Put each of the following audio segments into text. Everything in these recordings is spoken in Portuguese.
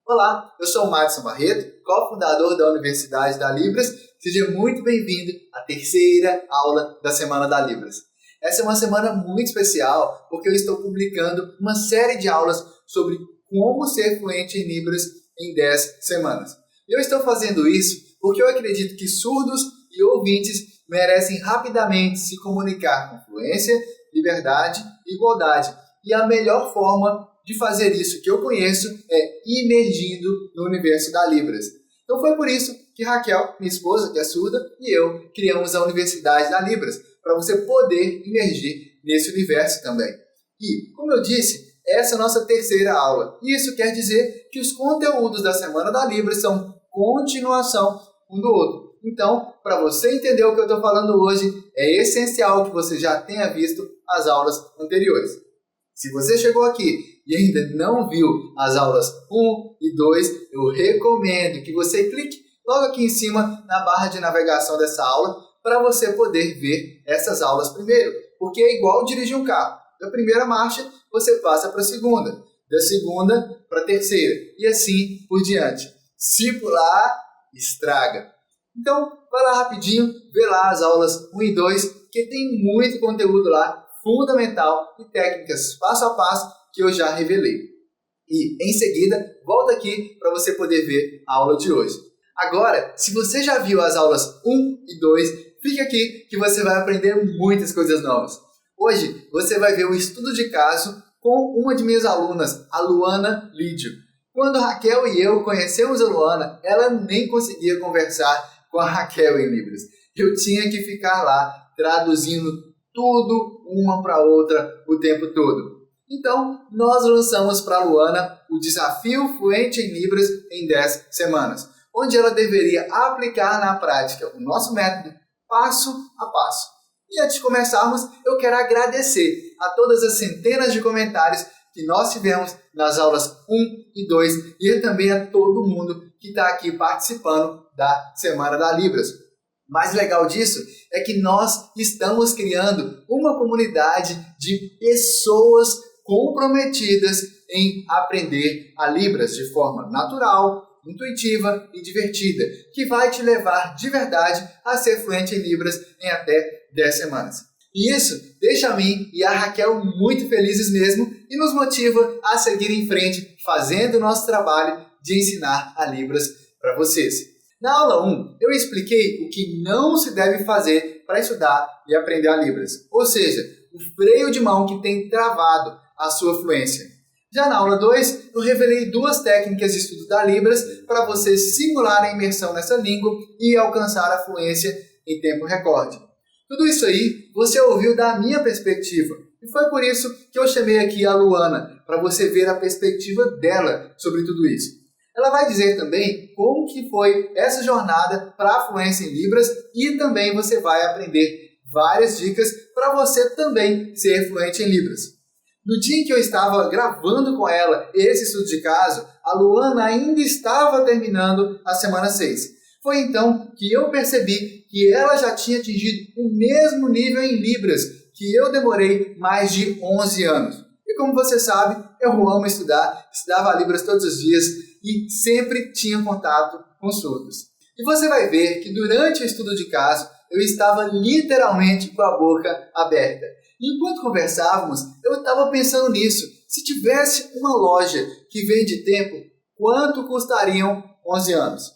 Olá, eu sou o Madison Barreto, cofundador da Universidade da Libras. Seja muito bem-vindo à terceira aula da Semana da Libras. Essa é uma semana muito especial porque eu estou publicando uma série de aulas sobre como ser fluente em Libras em 10 semanas. E eu estou fazendo isso porque eu acredito que surdos e ouvintes merecem rapidamente se comunicar com fluência, liberdade e igualdade. E a melhor forma de fazer isso que eu conheço é imergindo no universo da Libras. Então foi por isso que Raquel, minha esposa, que é surda, e eu criamos a Universidade da Libras, para você poder imergir nesse universo também. E, como eu disse, essa é a nossa terceira aula. E isso quer dizer que os conteúdos da Semana da Libras são continuação um do outro. Então, para você entender o que eu estou falando hoje, é essencial que você já tenha visto as aulas anteriores. Se você chegou aqui e ainda não viu as aulas 1 e 2, eu recomendo que você clique logo aqui em cima na barra de navegação dessa aula para você poder ver essas aulas primeiro, porque é igual dirigir um carro. Da primeira marcha, você passa para a segunda, da segunda para a terceira e assim por diante. Se pular, estraga. Então, vai lá rapidinho, vê lá as aulas 1 e 2, que tem muito conteúdo lá, fundamental e técnicas passo a passo que eu já revelei. E, em seguida, volta aqui para você poder ver a aula de hoje. Agora, se você já viu as aulas 1 e 2, fique aqui que você vai aprender muitas coisas novas. Hoje, você vai ver o estudo de caso com uma de minhas alunas, a Luana Lídio. Quando a Raquel e eu conhecemos a Luana, ela nem conseguia conversar com a Raquel em Libras. Eu tinha que ficar lá traduzindo tudo uma para outra o tempo todo. Então, nós lançamos para a Luana o Desafio Fluente em Libras em 10 semanas, onde ela deveria aplicar na prática o nosso método passo a passo. E antes de começarmos, eu quero agradecer a todas as centenas de comentários que nós tivemos nas aulas 1 e 2 e também a todo mundo que está aqui participando da Semana da Libras. O mais legal disso é que nós estamos criando uma comunidade de pessoas comprometidas em aprender a Libras de forma natural, intuitiva e divertida, que vai te levar de verdade a ser fluente em Libras em até 10 semanas. E isso deixa a mim e a Raquel muito felizes mesmo e nos motiva a seguir em frente fazendo o nosso trabalho de ensinar a Libras para vocês. Na aula 1, eu expliquei o que não se deve fazer para estudar e aprender a Libras, ou seja, o freio de mão que tem travado a sua fluência. Já na aula 2, eu revelei duas técnicas de estudo da Libras para você simular a imersão nessa língua e alcançar a fluência em tempo recorde. Tudo isso aí você ouviu da minha perspectiva, e foi por isso que eu chamei aqui a Luana, para você ver a perspectiva dela sobre tudo isso. Ela vai dizer também como que foi essa jornada para a fluência em Libras e também você vai aprender várias dicas para você também ser fluente em Libras. No dia em que eu estava gravando com ela esse estudo de caso, a Luana ainda estava terminando a semana 6. Foi então que eu percebi que ela já tinha atingido o mesmo nível em Libras que eu demorei mais de 11 anos. E como você sabe, eu amo estudar, estudava Libras todos os dias e sempre tinha contato com surdos. E você vai ver que durante o estudo de caso, eu estava literalmente com a boca aberta. E enquanto conversávamos, eu estava pensando nisso. Se tivesse uma loja que vende tempo, quanto custariam 11 anos?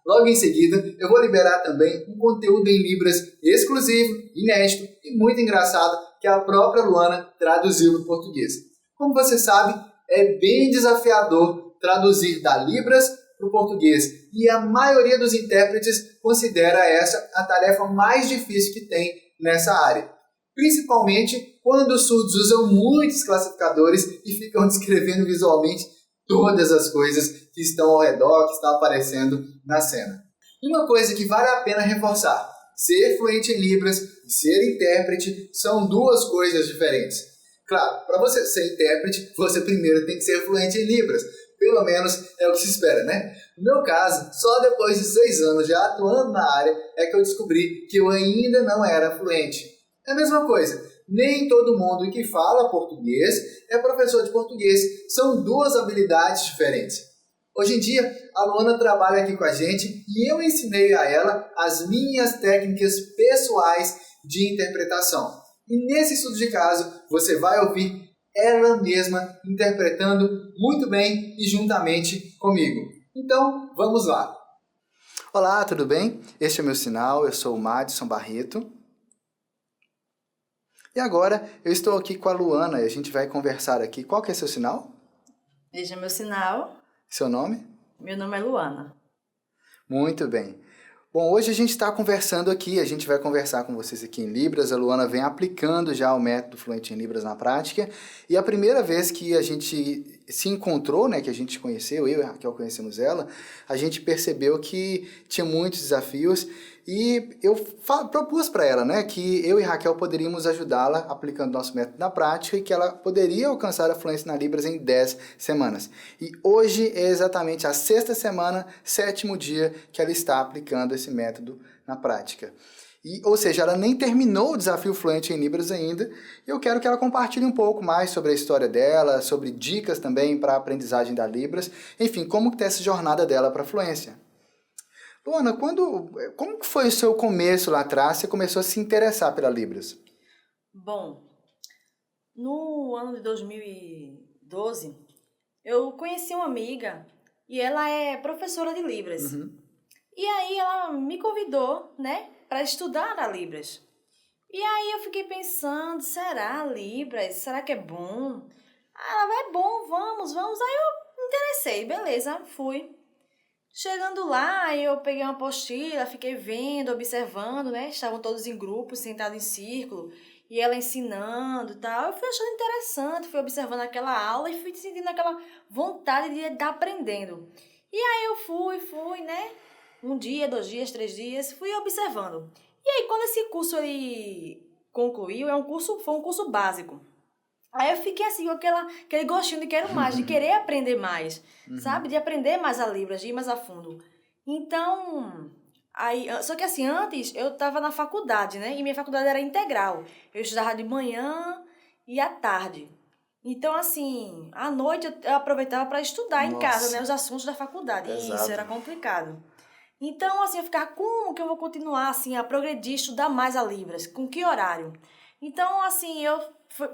Logo em seguida, eu vou liberar também um conteúdo em Libras exclusivo, inédito e muito engraçado que a própria Luana traduziu no português. Como você sabe, é bem desafiador traduzir da Libras para o português e a maioria dos intérpretes considera essa a tarefa mais difícil que tem nessa área. Principalmente quando os surdos usam muitos classificadores e ficam descrevendo visualmente todas as coisas que estão ao redor, que estão aparecendo na cena. Uma coisa que vale a pena reforçar: ser fluente em Libras e ser intérprete são duas coisas diferentes. Claro, para você ser intérprete, você primeiro tem que ser fluente em Libras. Pelo menos é o que se espera, né? No meu caso, só depois de 6 anos já atuando na área é que eu descobri que eu ainda não era fluente. É a mesma coisa. Nem todo mundo que fala português é professor de português. São duas habilidades diferentes. Hoje em dia, a Luana trabalha aqui com a gente e eu ensinei a ela as minhas técnicas pessoais de interpretação. E nesse estudo de caso, você vai ouvir ela mesma interpretando muito bem e juntamente comigo. Então, vamos lá. Olá, tudo bem? Este é o meu sinal, eu sou o Madison Barreto. E agora eu estou aqui com a Luana e a gente vai conversar aqui. Qual que é seu sinal? Este é meu sinal. Seu nome? Meu nome é Luana. Muito bem. Bom, hoje a gente está conversando aqui, a gente vai conversar com vocês aqui em Libras. A Luana vem aplicando já o método Fluente em Libras na prática. E a primeira vez que a gente se encontrou, né, que a gente conheceu, eu e a Raquel conhecemos ela, a gente percebeu que tinha muitos desafios e eu propus para ela, né, que eu e Raquel poderíamos ajudá-la aplicando nosso método na prática e que ela poderia alcançar a fluência na Libras em 10 semanas. E hoje é exatamente a 6ª semana, 7º dia que ela está aplicando esse método na prática. Ou seja, ela nem terminou o desafio Fluente em Libras ainda, e eu quero que ela compartilhe um pouco mais sobre a história dela, sobre dicas também para a aprendizagem da Libras, enfim, como que está essa jornada dela para a fluência. Luana, como que foi o seu começo lá atrás? Você começou a se interessar pela Libras? Bom, no ano de 2012, eu conheci uma amiga e ela é professora de Libras. E aí ela me convidou, né, para estudar a Libras. E aí eu fiquei pensando, será Libras? Será que é bom? Ela, é bom, vamos. Aí eu me interessei, beleza, fui. Chegando lá, eu peguei uma apostila, fiquei vendo, observando, né? Estavam todos em grupos, sentados em círculo, e ela ensinando e tal. Eu fui achando interessante, fui observando aquela aula e fui sentindo aquela vontade de estar aprendendo. E aí eu fui, né? 1 dia, 2 dias, 3 dias, fui observando. E aí, quando esse curso ele concluiu, foi um curso básico. Aí eu fiquei assim, com aquele gostinho de quero mais, de querer aprender mais, sabe? De aprender mais a Libras, de ir mais a fundo. Então, só que assim, antes eu estava na faculdade, né? E minha faculdade era integral. Eu estudava de manhã e à tarde. Então, assim, à noite eu aproveitava para estudar em casa, né? Os assuntos da faculdade. E isso era complicado. Então, assim, eu ficava, como que eu vou continuar, assim, a progredir, estudar mais a Libras? Com que horário? Então, assim,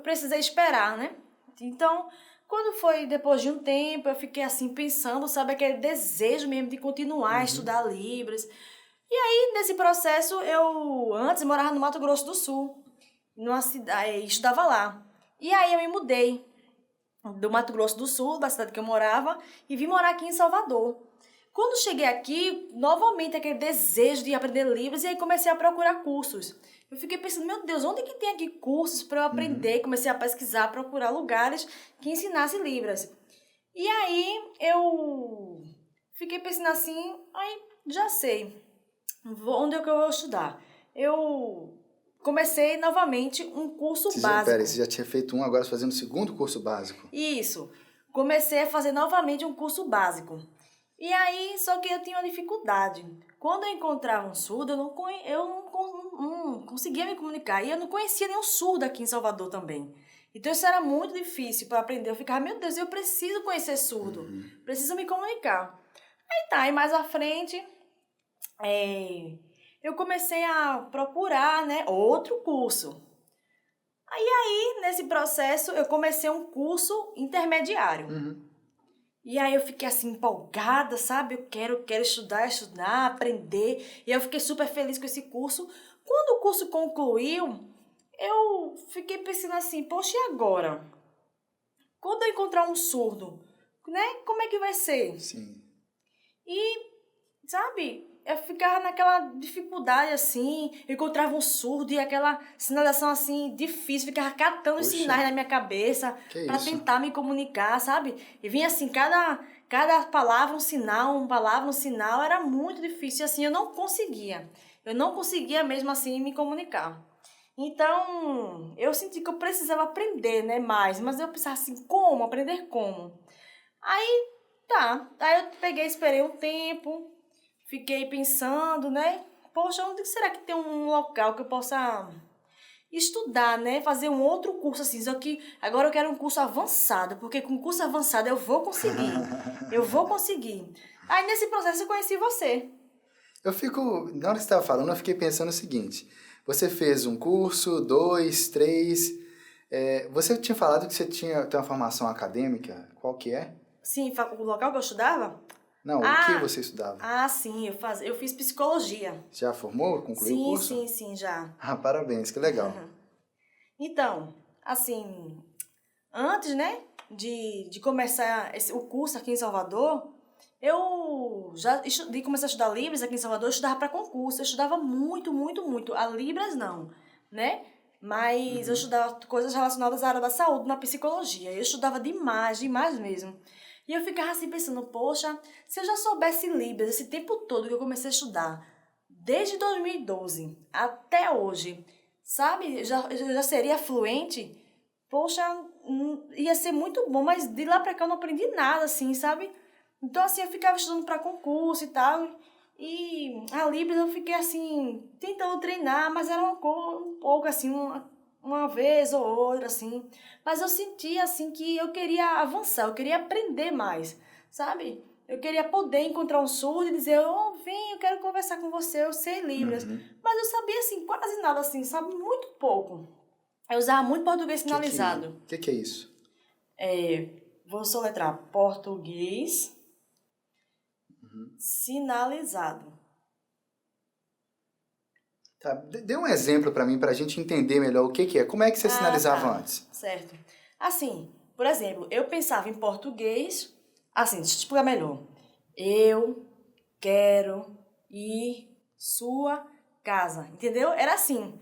precisei esperar, né? Então, quando foi depois de um tempo, eu fiquei, assim, pensando, sabe, aquele desejo mesmo de continuar a estudar Libras. E aí, nesse processo, eu antes morava no Mato Grosso do Sul, numa cidade, estudava lá. E aí eu me mudei do Mato Grosso do Sul, da cidade que eu morava, e vim morar aqui em Salvador. Quando cheguei aqui, novamente aquele desejo de aprender Libras, e aí comecei a procurar cursos. Eu fiquei pensando, meu Deus, onde que tem aqui cursos para eu aprender? Comecei a pesquisar, procurar lugares que ensinassem Libras. E aí eu fiquei pensando assim, aí já sei, onde é que eu vou estudar? Eu comecei novamente um curso básico. Peraí, você já tinha feito um, agora você fazendo o 2º curso básico. Isso, comecei a fazer novamente um curso básico. E aí, só que eu tinha uma dificuldade. Quando eu encontrava um surdo, eu não conseguia me comunicar. E eu não conhecia nenhum surdo aqui em Salvador também. Então isso era muito difícil para aprender. Eu ficava, meu Deus, eu preciso conhecer surdo. Preciso me comunicar. Aí tá, e mais à frente, eu comecei a procurar, né, outro curso. Aí, nesse processo, eu comecei um curso intermediário. E aí eu fiquei assim empolgada, sabe? Eu quero estudar, aprender. E eu fiquei super feliz com esse curso. Quando o curso concluiu, eu fiquei pensando assim, poxa, e agora? Quando eu encontrar um surdo, né? Como é que vai ser? Sim. E, sabe, eu ficava naquela dificuldade assim, eu encontrava um surdo e aquela sinalização assim, difícil, ficava catando os sinais na minha cabeça para tentar me comunicar, sabe? E vinha assim, cada palavra um sinal, era muito difícil, assim, eu não conseguia mesmo assim me comunicar. Então, eu senti que eu precisava aprender, né, mais, mas eu pensava assim, como? Aprender como? Aí eu esperei um tempo, fiquei pensando, né? Poxa, onde será que tem um local que eu possa estudar, né? Fazer um outro curso, assim. Só que agora eu quero um curso avançado, porque com curso avançado eu vou conseguir. Eu vou conseguir. Aí nesse processo eu conheci você. Na hora que você estava falando, eu fiquei pensando o seguinte: você fez um curso, 2, 3. Você tinha falado que você tem uma formação acadêmica, qual que é? Sim, o local que eu estudava? Não, o que você estudava? Sim, eu fiz psicologia. Já formou? Concluiu o curso? Sim, já. Ah, parabéns, que legal. Então, assim, antes, né, de começar o curso aqui em Salvador, eu de começar a estudar Libras aqui em Salvador, eu estudava para concurso, eu estudava muito, muito, muito. A Libras não, né? Mas eu estudava coisas relacionadas à área da saúde, na psicologia. Eu estudava demais, demais mesmo. E eu ficava assim pensando, poxa, se eu já soubesse Libras esse tempo todo que eu comecei a estudar, desde 2012 até hoje, sabe? Eu já seria fluente, poxa, ia ser muito bom, mas de lá pra cá eu não aprendi nada, assim, sabe? Então, assim, eu ficava estudando para concurso e tal. E a Libras eu fiquei, assim, tentando treinar, mas era um pouco, assim, uma vez ou outra, assim. Mas eu sentia, assim, que eu queria avançar, eu queria aprender mais, sabe? Eu queria poder encontrar um surdo e dizer, vem, eu quero conversar com você, eu sei Libras. Mas eu sabia, assim, quase nada, assim, sabe? Muito pouco. Eu usava muito português sinalizado. O que é isso? Vou soletrar português sinalizado. Tá, dê um exemplo para mim, para a gente entender melhor o que é. Como é que você sinalizava antes? Certo. Assim, por exemplo, eu pensava em português, assim, deixa eu te explicar melhor. Eu quero ir sua casa, entendeu? Era assim,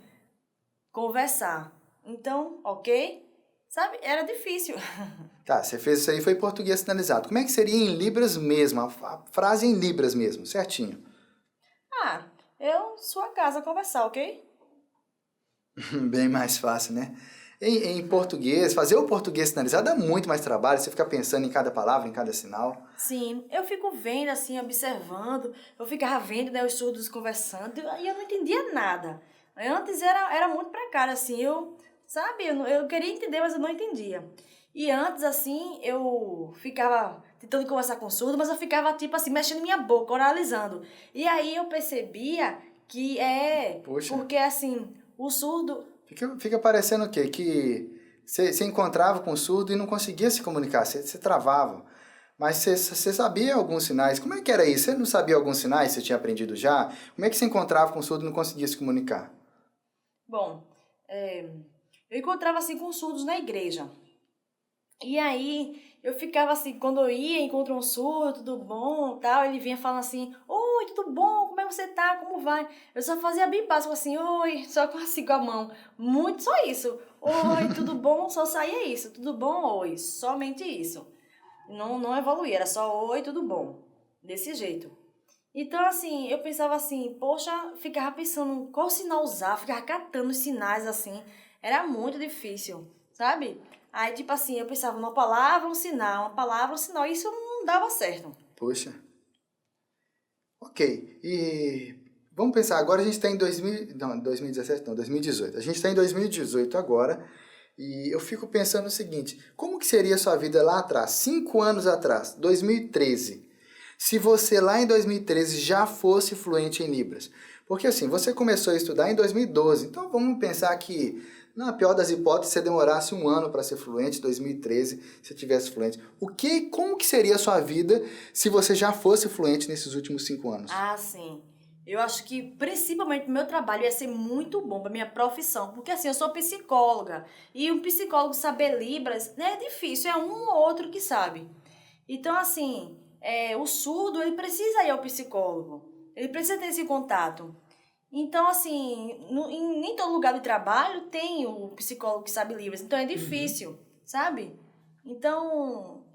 conversar. Então, ok? Sabe? Era difícil. Tá, você fez isso aí, foi português sinalizado. Como é que seria em Libras mesmo? A frase em Libras mesmo, certinho. Sua casa conversar, ok? Bem mais fácil, né? Em português, fazer o português sinalizado dá muito mais trabalho, você fica pensando em cada palavra, em cada sinal. Sim, eu fico vendo, assim, observando, eu ficava vendo, né, os surdos conversando, e eu não entendia nada. Antes era muito precário, assim, sabe, eu queria entender, mas eu não entendia. E antes, assim, eu ficava tentando conversar com o surdo, mas eu ficava, tipo assim, mexendo minha boca, oralizando. E aí eu percebia que Poxa. porque, assim, o surdo... Fica parecendo o quê? Que você encontrava com o surdo e não conseguia se comunicar, você travava. Mas você sabia alguns sinais. Como é que era isso? Você não sabia alguns sinais que você tinha aprendido já? Como é que você encontrava com o surdo e não conseguia se comunicar? Bom, eu encontrava, assim, com surdos na igreja. E aí, eu ficava assim, quando eu ia, encontro um surdo, tudo bom, tal, ele vinha falando assim, oi, tudo bom, como é que você tá, como vai? Eu só fazia bem básico assim, oi, só assim com a mão, muito só isso. Oi, tudo bom, só saía isso, tudo bom, oi, somente isso. Não evoluía, era só oi, tudo bom, desse jeito. Então, assim, eu pensava assim, poxa, ficava pensando qual sinal usar, ficava catando os sinais assim, era muito difícil, sabe? Aí, tipo assim, eu pensava uma palavra, um sinal, uma palavra, um sinal, e isso não dava certo. Poxa. Ok. E vamos pensar, agora a gente está em 2017, não, 2018. A gente está em 2018 agora, e eu fico pensando o seguinte, como que seria a sua vida lá atrás, 5 anos atrás, 2013, se você lá em 2013 já fosse fluente em Libras? Porque assim, você começou a estudar em 2012, então vamos pensar que, na pior das hipóteses, você demorasse 1 ano para ser fluente, 2013, se tivesse fluente. Como que seria a sua vida se você já fosse fluente nesses últimos 5 anos? Sim. Eu acho que, principalmente, meu trabalho ia ser muito bom para minha profissão, porque assim, eu sou psicóloga, e um psicólogo saber Libras, né, é difícil, é um ou outro que sabe. Então, assim, o surdo, ele precisa ir ao psicólogo, ele precisa ter esse contato. Então, assim, em nem todo lugar de trabalho tem o psicólogo que sabe Libras, então é difícil, sabe? Então,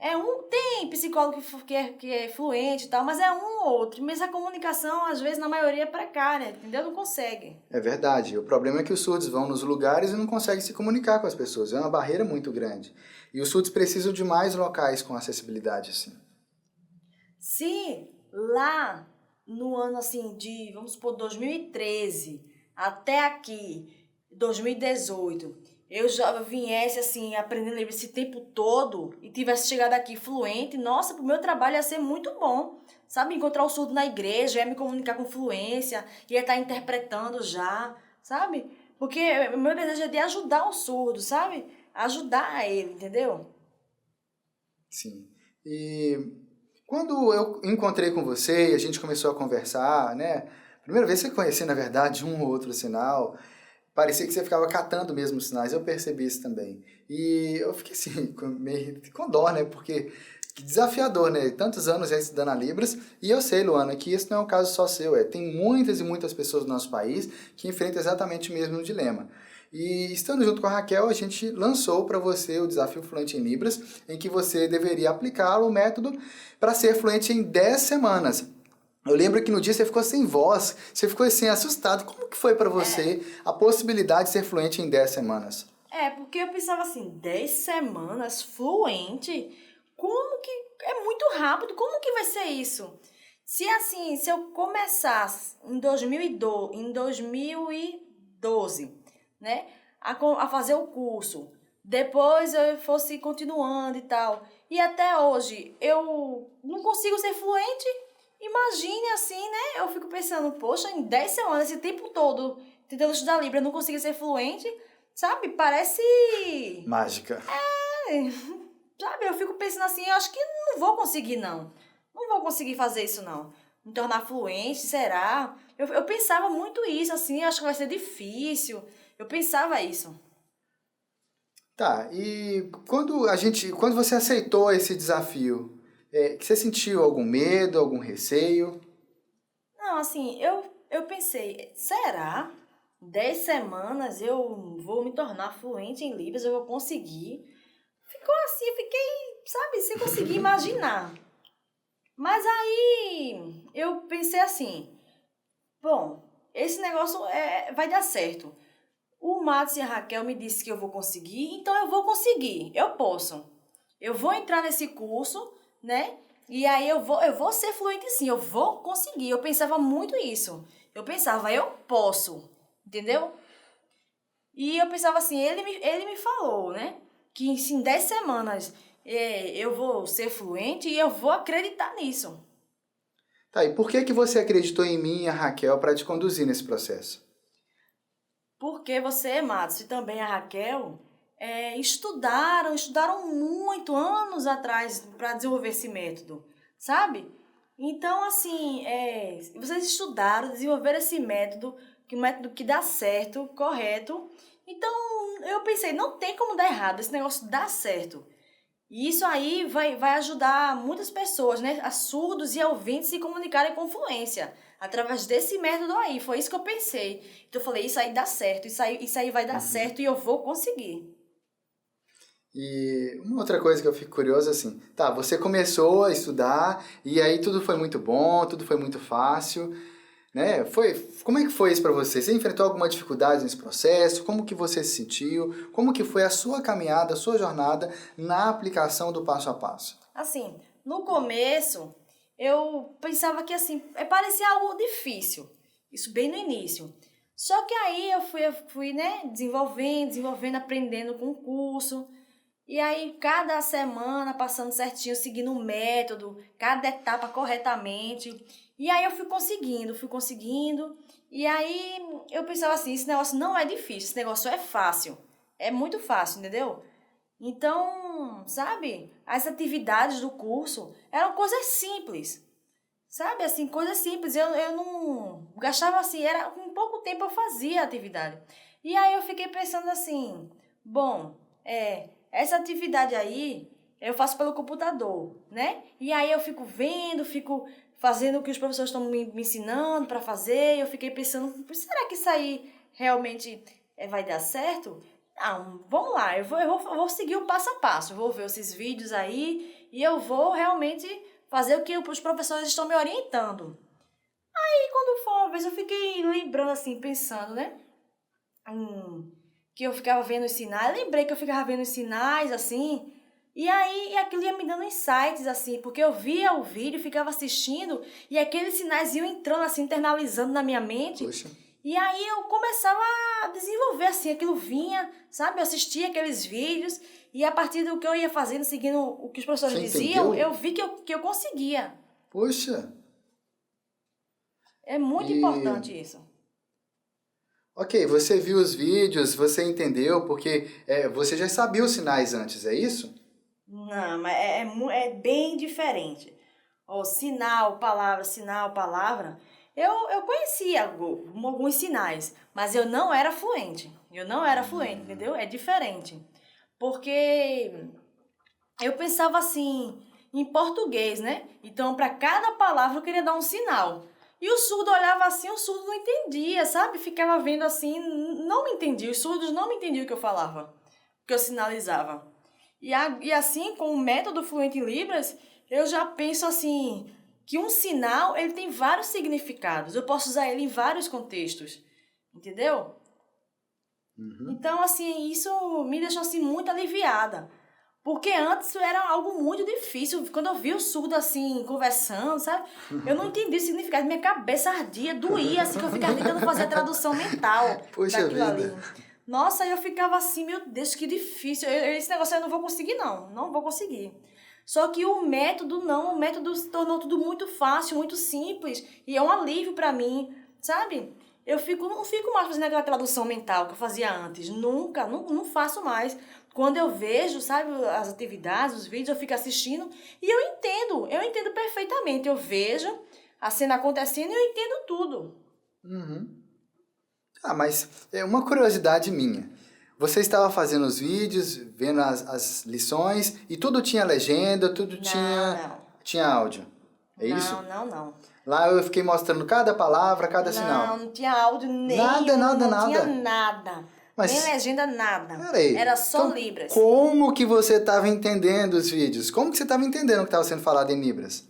tem psicólogo que é fluente e tal, mas é um ou outro. Mas a comunicação, às vezes, na maioria é precária, entendeu? Não consegue. É verdade. O problema é que os surdos vão nos lugares e não conseguem se comunicar com as pessoas. É uma barreira muito grande. E os surdos precisam de mais locais com acessibilidade, assim. Se lá no ano, assim, vamos supor, 2013 até aqui, 2018, eu já viesse, assim, aprendendo Libras esse tempo todo e tivesse chegado aqui fluente, nossa, pro meu trabalho ia ser muito bom. Sabe, encontrar o surdo na igreja, ia me comunicar com fluência, ia estar interpretando já, sabe? Porque o meu desejo é de ajudar o surdo, sabe? Ajudar ele, entendeu? Sim. E quando eu encontrei com você e a gente começou a conversar, né? Primeira vez que eu conheci, na verdade, um ou outro sinal, parecia que você ficava catando mesmo os sinais, eu percebi isso também. E eu fiquei assim, meio com dó, né? Porque que desafiador, né? Tantos anos já estudando a Libras, e eu sei, Luana, que isso não é um caso só seu, tem muitas e muitas pessoas no nosso país que enfrentam exatamente o mesmo dilema. E estando junto com a Raquel, a gente lançou para você o Desafio Fluente em Libras, em que você deveria aplicar o método para ser fluente em 10 semanas. Eu lembro que no dia você ficou sem voz, você ficou assim assustado. Como que foi para você a possibilidade de ser fluente em 10 semanas? Porque eu pensava assim, 10 semanas fluente? Como que... É muito rápido, como que vai ser isso? Se assim, se eu começasse em 2012, né, a fazer o curso, depois eu fosse continuando e tal, e até hoje eu não consigo ser fluente, imagine assim, né? Eu fico pensando, poxa, em 10 semanas, esse tempo todo, tentando estudar Libra, eu não consigo ser fluente, sabe? Parece... Mágica. Sabe, eu fico pensando assim, eu acho que não vou conseguir, não. Não vou conseguir fazer isso, não. Me tornar fluente, será? Eu pensava muito isso, assim, acho que vai ser difícil. Eu pensava isso. Tá, e quando você aceitou esse desafio, você sentiu algum medo, algum receio? Não, assim, eu pensei, será? 10 semanas eu vou me tornar fluente em Libras, eu vou conseguir. Ficou assim, eu fiquei, sabe, sem conseguir imaginar. Mas aí eu pensei assim, bom, esse negócio vai dar certo. O Matos e a Raquel me disse que eu vou conseguir, então eu vou conseguir, eu posso. Eu vou entrar nesse curso, né? E aí eu vou ser fluente sim, eu vou conseguir. Eu pensava muito isso. Eu pensava, eu posso, entendeu? E eu pensava assim, ele me falou, né? Que em 10 semanas eu vou ser fluente e eu vou acreditar nisso. Tá, e por que você acreditou em mim e a Raquel para te conduzir nesse processo? Porque você, Matos, e também a Raquel estudaram muito, anos atrás, para desenvolver esse método, sabe? Então, assim, vocês estudaram, desenvolveram esse método, que é um método que dá certo, correto. Então, eu pensei, não tem como dar errado, esse negócio dá certo. E isso aí vai ajudar muitas pessoas, né, a surdos e ouvintes se comunicarem com fluência, através desse método aí. Foi isso que eu pensei. Então eu falei, isso aí dá certo, isso aí vai dar certo e eu vou conseguir. E uma outra coisa que eu fico curioso assim, tá, você começou a estudar e aí tudo foi muito bom, tudo foi muito fácil, né? Como é que foi isso para você? Você enfrentou alguma dificuldade nesse processo? Como que você se sentiu? Como que foi a sua caminhada, a sua jornada na aplicação do passo a passo? Assim, no começo, eu pensava que assim, parecia algo difícil. Isso bem no início. Só que aí eu fui, né, desenvolvendo, aprendendo com o curso. E aí, cada semana, passando certinho, seguindo o método, cada etapa corretamente. E aí eu fui conseguindo. E aí eu pensava assim, esse negócio não é difícil, esse negócio é fácil. É muito fácil, entendeu? Então, sabe, as atividades do curso eram coisas simples. Sabe, assim, coisas simples. Eu não gastava assim, era com pouco tempo eu fazia a atividade. E aí eu fiquei pensando assim, bom, essa atividade aí eu faço pelo computador, né? E aí eu fico fazendo o que os professores estão me ensinando para fazer. E eu fiquei pensando, será que isso aí realmente vai dar certo? Ah, vamos lá, eu vou seguir o passo a passo. Eu vou ver esses vídeos aí e eu vou realmente fazer o que os professores estão me orientando. Aí quando foi uma vez eu fiquei lembrando assim, pensando, né? Que eu ficava vendo os sinais, lembrei que eu ficava vendo os sinais, assim, e aí aquilo ia me dando insights, assim, porque eu via o vídeo, ficava assistindo, e aqueles sinais iam entrando, assim, internalizando na minha mente. Poxa. E aí eu começava a desenvolver, assim, aquilo vinha, sabe? Eu assistia aqueles vídeos e a partir do que eu ia fazendo, seguindo o que os professores Você diziam, entendeu? eu vi que eu conseguia. Poxa, É muito e... importante isso. Ok, você viu os vídeos, você entendeu, porque você já sabia os sinais antes, é isso? Não, mas é bem diferente. Ó, sinal, palavra. Eu conhecia alguns sinais, mas eu não era fluente. Eu não era fluente, entendeu? É diferente. Porque eu pensava assim, em português, né? Então, para cada palavra eu queria dar um sinal. E o surdo olhava assim, o surdo não entendia, sabe? Ficava vendo assim, não me entendia. Os surdos não me entendiam o que eu falava, o que eu sinalizava. E assim, com o método Fluente em Libras, eu já penso assim, que um sinal, ele tem vários significados. Eu posso usar ele em vários contextos, entendeu? Então, assim, isso me deixou assim muito aliviada. Porque antes era algo muito difícil. Quando eu vi o surdo assim, conversando, sabe? Eu não entendi o significado. Minha cabeça ardia, doía, assim, que eu ficava tentando fazer a tradução mental Puxa daquilo ali. vida. Nossa, eu ficava assim, meu Deus, que difícil. Esse negócio eu não vou conseguir, não. Não vou conseguir. Só que o método não. O método se tornou tudo muito fácil, muito simples. E é um alívio pra mim, sabe? Não fico mais fazendo aquela tradução mental que eu fazia antes. Nunca, não faço mais. Quando eu vejo, sabe, as atividades, os vídeos, eu fico assistindo e eu entendo perfeitamente. Eu vejo a cena acontecendo e eu entendo tudo. Ah, mas é uma curiosidade minha. Você estava fazendo os vídeos, vendo as lições, e tudo tinha legenda, tudo tinha áudio. É isso? Não. Lá eu fiquei mostrando cada palavra, cada sinal. Não tinha áudio nenhum, Nada. não tinha nada. Mas, Nem legenda, nada. peraí. Era só Então, Libras. como que você estava entendendo os vídeos? Como que você estava entendendo o que estava sendo falado em Libras?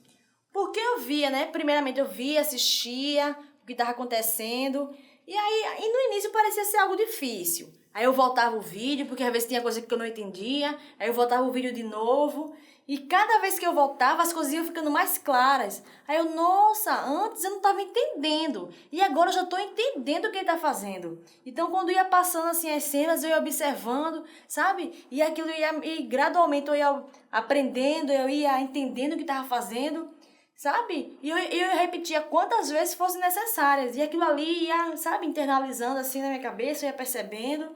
Porque eu via, né? Primeiramente eu via, assistia o que estava acontecendo. E no início parecia ser algo difícil. Aí eu voltava o vídeo, porque às vezes tinha coisa que eu não entendia. Aí eu voltava o vídeo de novo. E cada vez que eu voltava, as coisas iam ficando mais claras. Aí eu, nossa, antes eu não estava entendendo. E agora eu já estou entendendo o que ele está fazendo. Então, quando ia passando assim as cenas, eu ia observando, sabe? E aquilo e gradualmente eu ia aprendendo, eu ia entendendo o que estava fazendo, sabe? E eu repetia quantas vezes fossem necessárias. E aquilo ali ia, sabe, internalizando assim na minha cabeça, eu ia percebendo.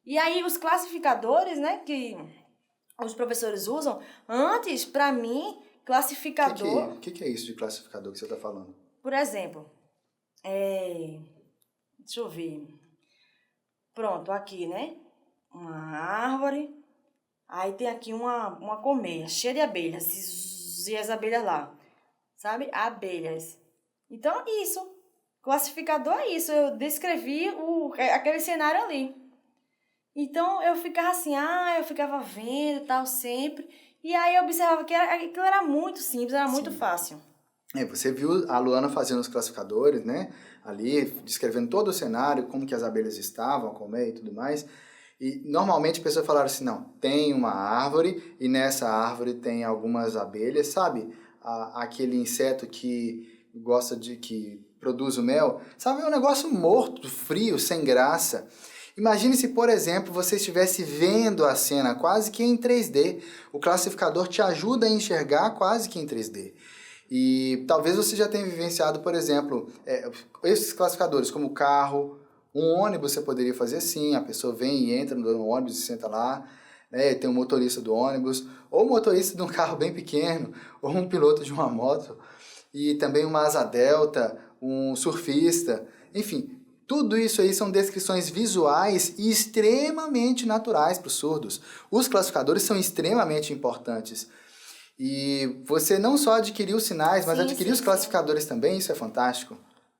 E aí os classificadores, né, que os professores usam, antes, para mim, classificador... O que é isso de classificador que você está falando? Por exemplo, deixa eu ver. Pronto, aqui, né? Uma árvore. Aí tem aqui uma colmeia cheia de abelhas. E as abelhas lá. Sabe? Abelhas. Então, isso. Classificador é isso. Eu descrevi aquele cenário ali. Então, eu ficava assim, eu ficava vendo e tal, sempre. E aí, eu observava que aquilo era muito simples, era muito fácil. Você viu a Luana fazendo os classificadores, né? Ali, descrevendo todo o cenário, como que as abelhas estavam, a colmeia e tudo mais. E, normalmente, as pessoas falaram assim, não, tem uma árvore e nessa árvore tem algumas abelhas, sabe? Aquele inseto que que produz o mel. Sabe, é um negócio morto, frio, sem graça. Imagine se, por exemplo, você estivesse vendo a cena quase que em 3D. O classificador te ajuda a enxergar quase que em 3D. E talvez você já tenha vivenciado, por exemplo, esses classificadores, como carro, um ônibus você poderia fazer assim, a pessoa vem e entra no ônibus e senta lá, né, tem um motorista do ônibus, ou um motorista de um carro bem pequeno, ou um piloto de uma moto, e também uma asa delta, um surfista, enfim... Tudo isso aí são descrições visuais e extremamente naturais para os surdos. Os classificadores são extremamente importantes. E você não só adquiriu os sinais, mas adquiriu os classificadores também, isso é fantástico.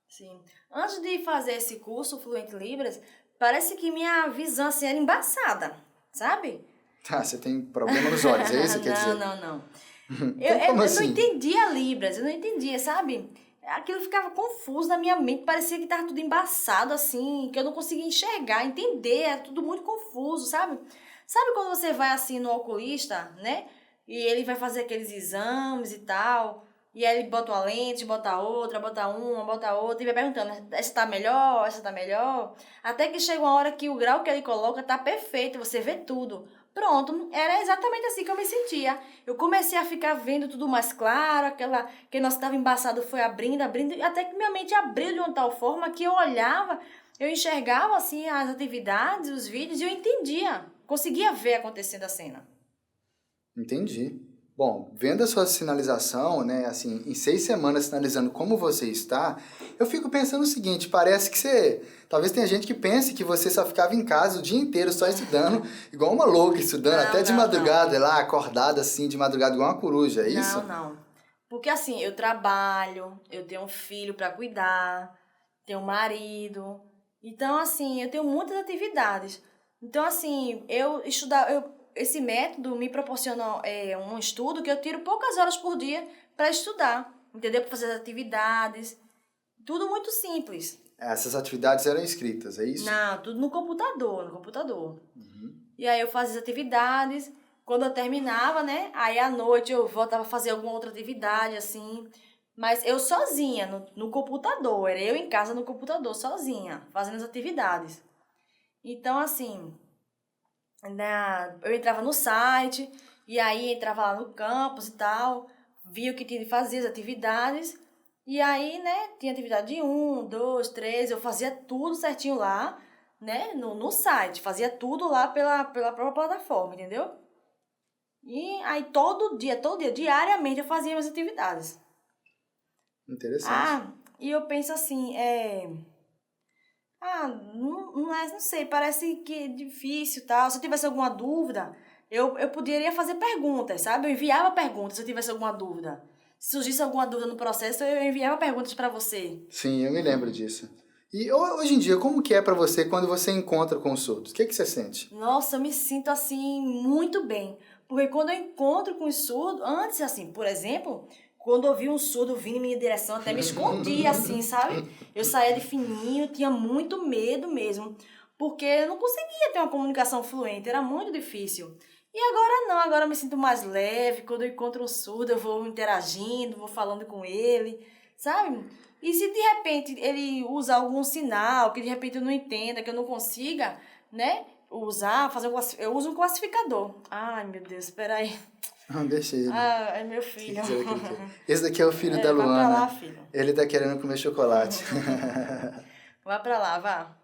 Sim. Antes de fazer esse curso Fluente Libras, parece que minha visão assim, era embaçada, sabe? Você tem problema nos olhos, é isso que quer dizer? Não. Então, como assim? Eu não entendia Libras, eu não entendia, sabe? Aquilo ficava confuso na minha mente, parecia que estava tudo embaçado, assim, que eu não conseguia enxergar, entender, era tudo muito confuso, sabe? Sabe quando você vai, assim, no oculista, né? E ele vai fazer aqueles exames e tal, E aí ele bota uma lente, bota outra, bota uma, bota outra, e vai perguntando, essa tá melhor, essa tá melhor. Até que chega uma hora que o grau que ele coloca tá perfeito, você vê tudo. Pronto, era exatamente assim que eu me sentia. Eu comecei a ficar vendo tudo mais claro, aquele nosso estava embaçado foi abrindo, até que minha mente abriu de uma tal forma que eu olhava, eu enxergava assim as atividades, os vídeos, e eu entendia, conseguia ver acontecendo a cena. Entendi. Bom, vendo a sua sinalização, né, assim, em 6 semanas sinalizando como você está, eu fico pensando o seguinte, parece que você... Talvez tenha gente que pense que você só ficava em casa o dia inteiro só estudando, igual uma louca estudando, até de madrugada, lá, acordada assim, de madrugada, igual uma coruja, é isso? Não. Porque assim, eu trabalho, eu tenho um filho para cuidar, tenho um marido. Então, assim, eu tenho muitas atividades. Então, assim, esse método me proporciona um estudo que eu tiro poucas horas por dia para estudar, entendeu? Para fazer as atividades. Tudo muito simples. Essas atividades eram escritas, é isso? Não, tudo no computador. Uhum. E aí eu fazia as atividades, quando eu terminava, né? Aí à noite eu voltava a fazer alguma outra atividade, assim. Mas eu sozinha, no computador. Era eu em casa no computador, sozinha, fazendo as atividades. Então, assim, eu entrava no site, e aí entrava lá no campus e tal, via o que tinha de fazer, as atividades. E aí, né, tinha atividade de 1, 2, 3, eu fazia tudo certinho lá, né, no site. Fazia tudo lá pela própria plataforma, entendeu? E aí todo dia, diariamente eu fazia minhas atividades. Interessante. E eu penso assim, não sei, parece que é difícil e tal. Se eu tivesse alguma dúvida, eu poderia fazer perguntas, sabe? Eu enviava perguntas se eu tivesse alguma dúvida. Se surgisse alguma dúvida no processo, eu enviava perguntas para você. Sim, eu me lembro disso. E hoje em dia, como que é para você quando você encontra com os surdos? O que você sente? Nossa, eu me sinto assim muito bem. Porque quando eu encontro com os surdos, antes assim, por exemplo, quando eu vi um surdo vindo em minha direção, até me escondia assim, sabe? Eu saía de fininho, tinha muito medo mesmo. Porque eu não conseguia ter uma comunicação fluente, era muito difícil. E agora não, agora eu me sinto mais leve. Quando eu encontro um surdo, eu vou interagindo, vou falando com ele, sabe? E se de repente ele usa algum sinal que de repente eu não entenda, que eu não consiga, né, eu uso um classificador. Ai, meu Deus, espera aí. Não, deixa ele. É meu filho. Esse daqui é o filho da Luana. Vai pra lá, filho. Ele tá querendo comer chocolate. Vá pra lá, vá.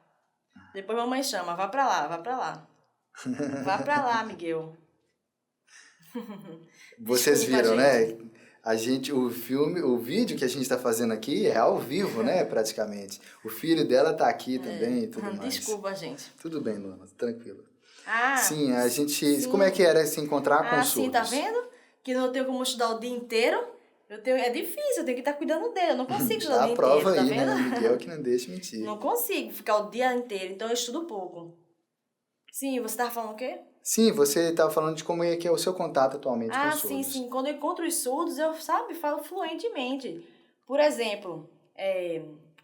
Depois mamãe chama, vá pra lá. Vá pra lá, Miguel. Vocês Desculpa, viram, gente. né? O vídeo que a gente está fazendo aqui é ao vivo, né? Praticamente. O filho dela tá aqui também e tudo mais. Desculpa, gente. Tudo bem, Luana, tranquilo. Ah, sim, a gente... sim. Como é que era se encontrar com os surdos? Sim, tá vendo? Que não tenho como estudar o dia inteiro. É difícil, eu tenho que estar cuidando dele. Eu não consigo estudar o dia inteiro, tá vendo? A prova aí, né? Miguel que não deixa mentir. Não consigo ficar o dia inteiro, então eu estudo pouco. Sim, você estava falando o quê? Sim, você estava falando de como é que é o seu contato atualmente com os surdos. Sim. Quando eu encontro os surdos, eu, falo fluentemente. Por exemplo,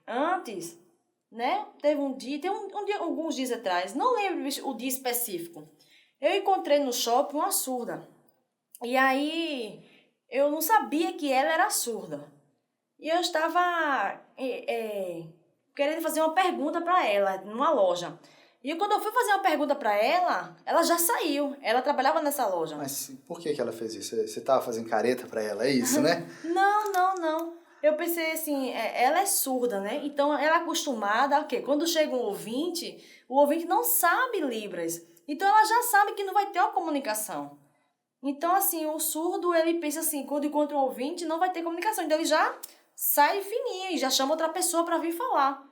antes, né, teve um dia, alguns dias atrás, não lembro o dia específico, eu encontrei no shopping uma surda. E aí, eu não sabia que ela era surda. E eu estava querendo fazer uma pergunta para ela, numa loja. E quando eu fui fazer uma pergunta para ela, ela já saiu. Ela trabalhava nessa loja. Mas por que ela fez isso? Você estava fazendo careta para ela, é isso, né? Não. Eu pensei assim, ela é surda, né? Então, ela é acostumada a quê? Quando chega um ouvinte, o ouvinte não sabe Libras. Então, ela já sabe que não vai ter uma comunicação. Então, assim, o surdo, ele pensa assim, quando encontra um ouvinte, não vai ter comunicação. Então, ele já sai fininho e já chama outra pessoa para vir falar.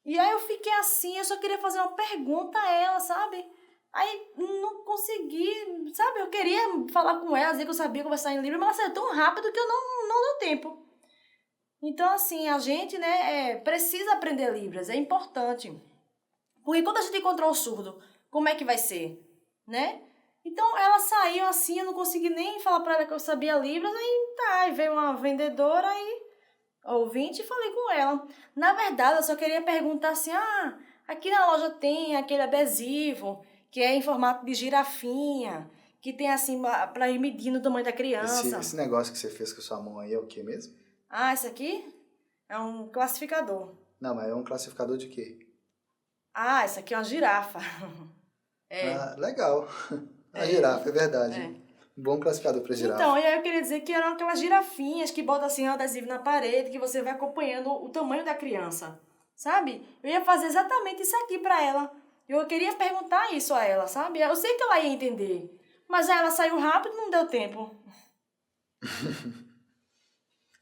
E aí eu fiquei assim, eu só queria fazer uma pergunta a ela, sabe? Aí não consegui, sabe? Eu queria falar com ela, dizer que eu sabia conversar em Libras, mas ela saiu tão rápido que eu não deu tempo. Então, assim, a gente, né, precisa aprender Libras, é importante. Porque quando a gente encontrou o surdo, como é que vai ser, né? Então, ela saiu assim, eu não consegui nem falar pra ela que eu sabia Libras, aí veio uma vendedora ouvinte e falei com ela. Na verdade, eu só queria perguntar assim, aqui na loja tem aquele adesivo que é em formato de girafinha, que tem assim, pra ir medindo o tamanho da criança. Esse negócio que você fez com a sua mão aí é o que mesmo? Ah, esse aqui é um classificador. Não, mas é um classificador de quê? Ah, esse aqui é uma girafa. Ah, legal. A girafa, é verdade. É. Bom classificador para girafa. Então, e aí eu queria dizer que eram aquelas girafinhas que botam assim um adesivo na parede, que você vai acompanhando o tamanho da criança, sabe? Eu ia fazer exatamente isso aqui pra ela. Eu queria perguntar isso a ela, sabe? Eu sei que ela ia entender, mas aí ela saiu rápido e não deu tempo.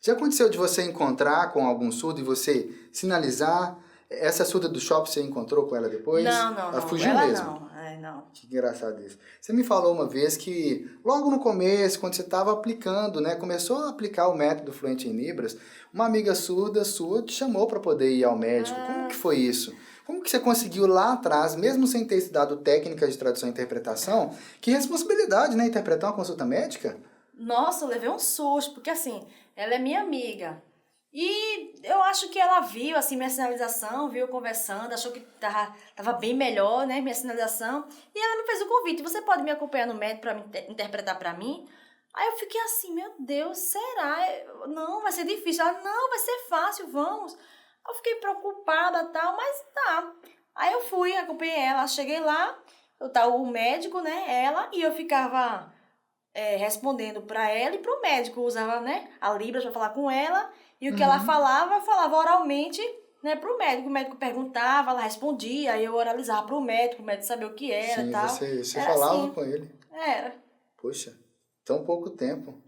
Já aconteceu de você encontrar com algum surdo e você sinalizar? Essa surda do shopping você encontrou com ela depois? Não. Ela fugiu ela mesmo? não. Não. Que engraçado isso. Você me falou uma vez que logo no começo, quando você estava aplicando, né, começou a aplicar o método Fluente em Libras, uma amiga surda sua te chamou para poder ir ao médico. Como que foi isso? Como que você conseguiu lá atrás, mesmo sem ter estudado técnicas de tradução e interpretação, que responsabilidade, né, interpretar uma consulta médica? Nossa, eu levei um susto, porque assim, ela é minha amiga. E eu acho que ela viu, assim, minha sinalização, viu eu conversando, achou que tava bem melhor, né, minha sinalização. E ela me fez o convite, você pode me acompanhar no médico para interpretar para mim? Aí eu fiquei assim, meu Deus, será? Não, vai ser difícil. Ela, não, vai ser fácil, vamos. Eu fiquei preocupada e tal, mas tá. Aí eu fui, acompanhei ela, cheguei lá, eu tava o médico, né, ela, e eu ficava respondendo para ela e pro médico. Eu usava, né, a Libras para falar com ela. E o que ela falava, eu falava oralmente, né, pro médico. O médico perguntava, ela respondia, aí eu oralizava pro médico saber o que era e tal. Sim, você era falava assim. com ele. Era. Poxa, tão pouco tempo.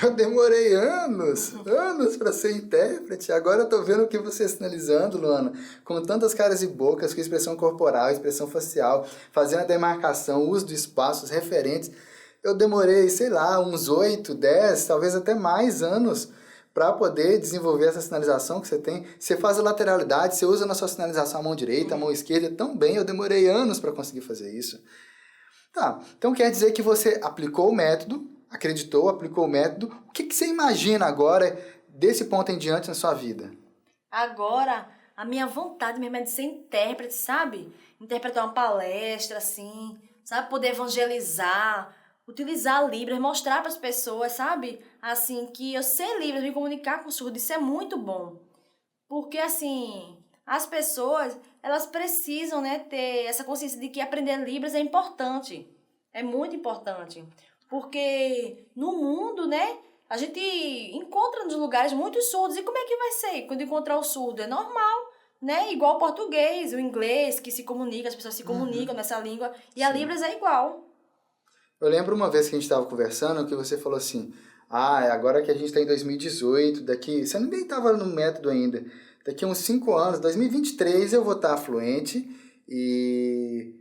Eu demorei anos para ser intérprete. Agora eu tô vendo o que você sinalizando, Luana, com tantas caras e bocas, com expressão corporal, expressão facial, fazendo a demarcação, uso de espaços, referentes. Eu demorei, sei lá, uns 8, 10, talvez até mais anos para poder desenvolver essa sinalização que você tem. Você faz a lateralidade, você usa na sua sinalização a mão direita, a mão esquerda, tão bem, eu demorei anos para conseguir fazer isso. Tá, então quer dizer que você aplicou o método, acreditou, aplicou o método. O que você imagina agora, desse ponto em diante na sua vida? Agora, a minha vontade mesmo é de ser intérprete, sabe? Interpretar uma palestra, assim, sabe? Poder evangelizar, utilizar Libras, mostrar para as pessoas, sabe? Assim, que eu sei Libras, me comunicar com surdo, isso é muito bom. Porque, assim, as pessoas, elas precisam, né, ter essa consciência de que aprender Libras é importante. É muito importante. Porque no mundo, né, a gente encontra nos lugares muitos surdos. E como é que vai ser quando encontrar o surdo? É normal, né? Igual o português, o inglês, que se comunica, as pessoas se comunicam nessa língua. E a Libras é igual. Eu lembro uma vez que a gente estava conversando que você falou assim, agora que a gente está em 2018, daqui... Você nem estava no método ainda. Daqui a uns 5 anos, 2023, eu vou estar fluente e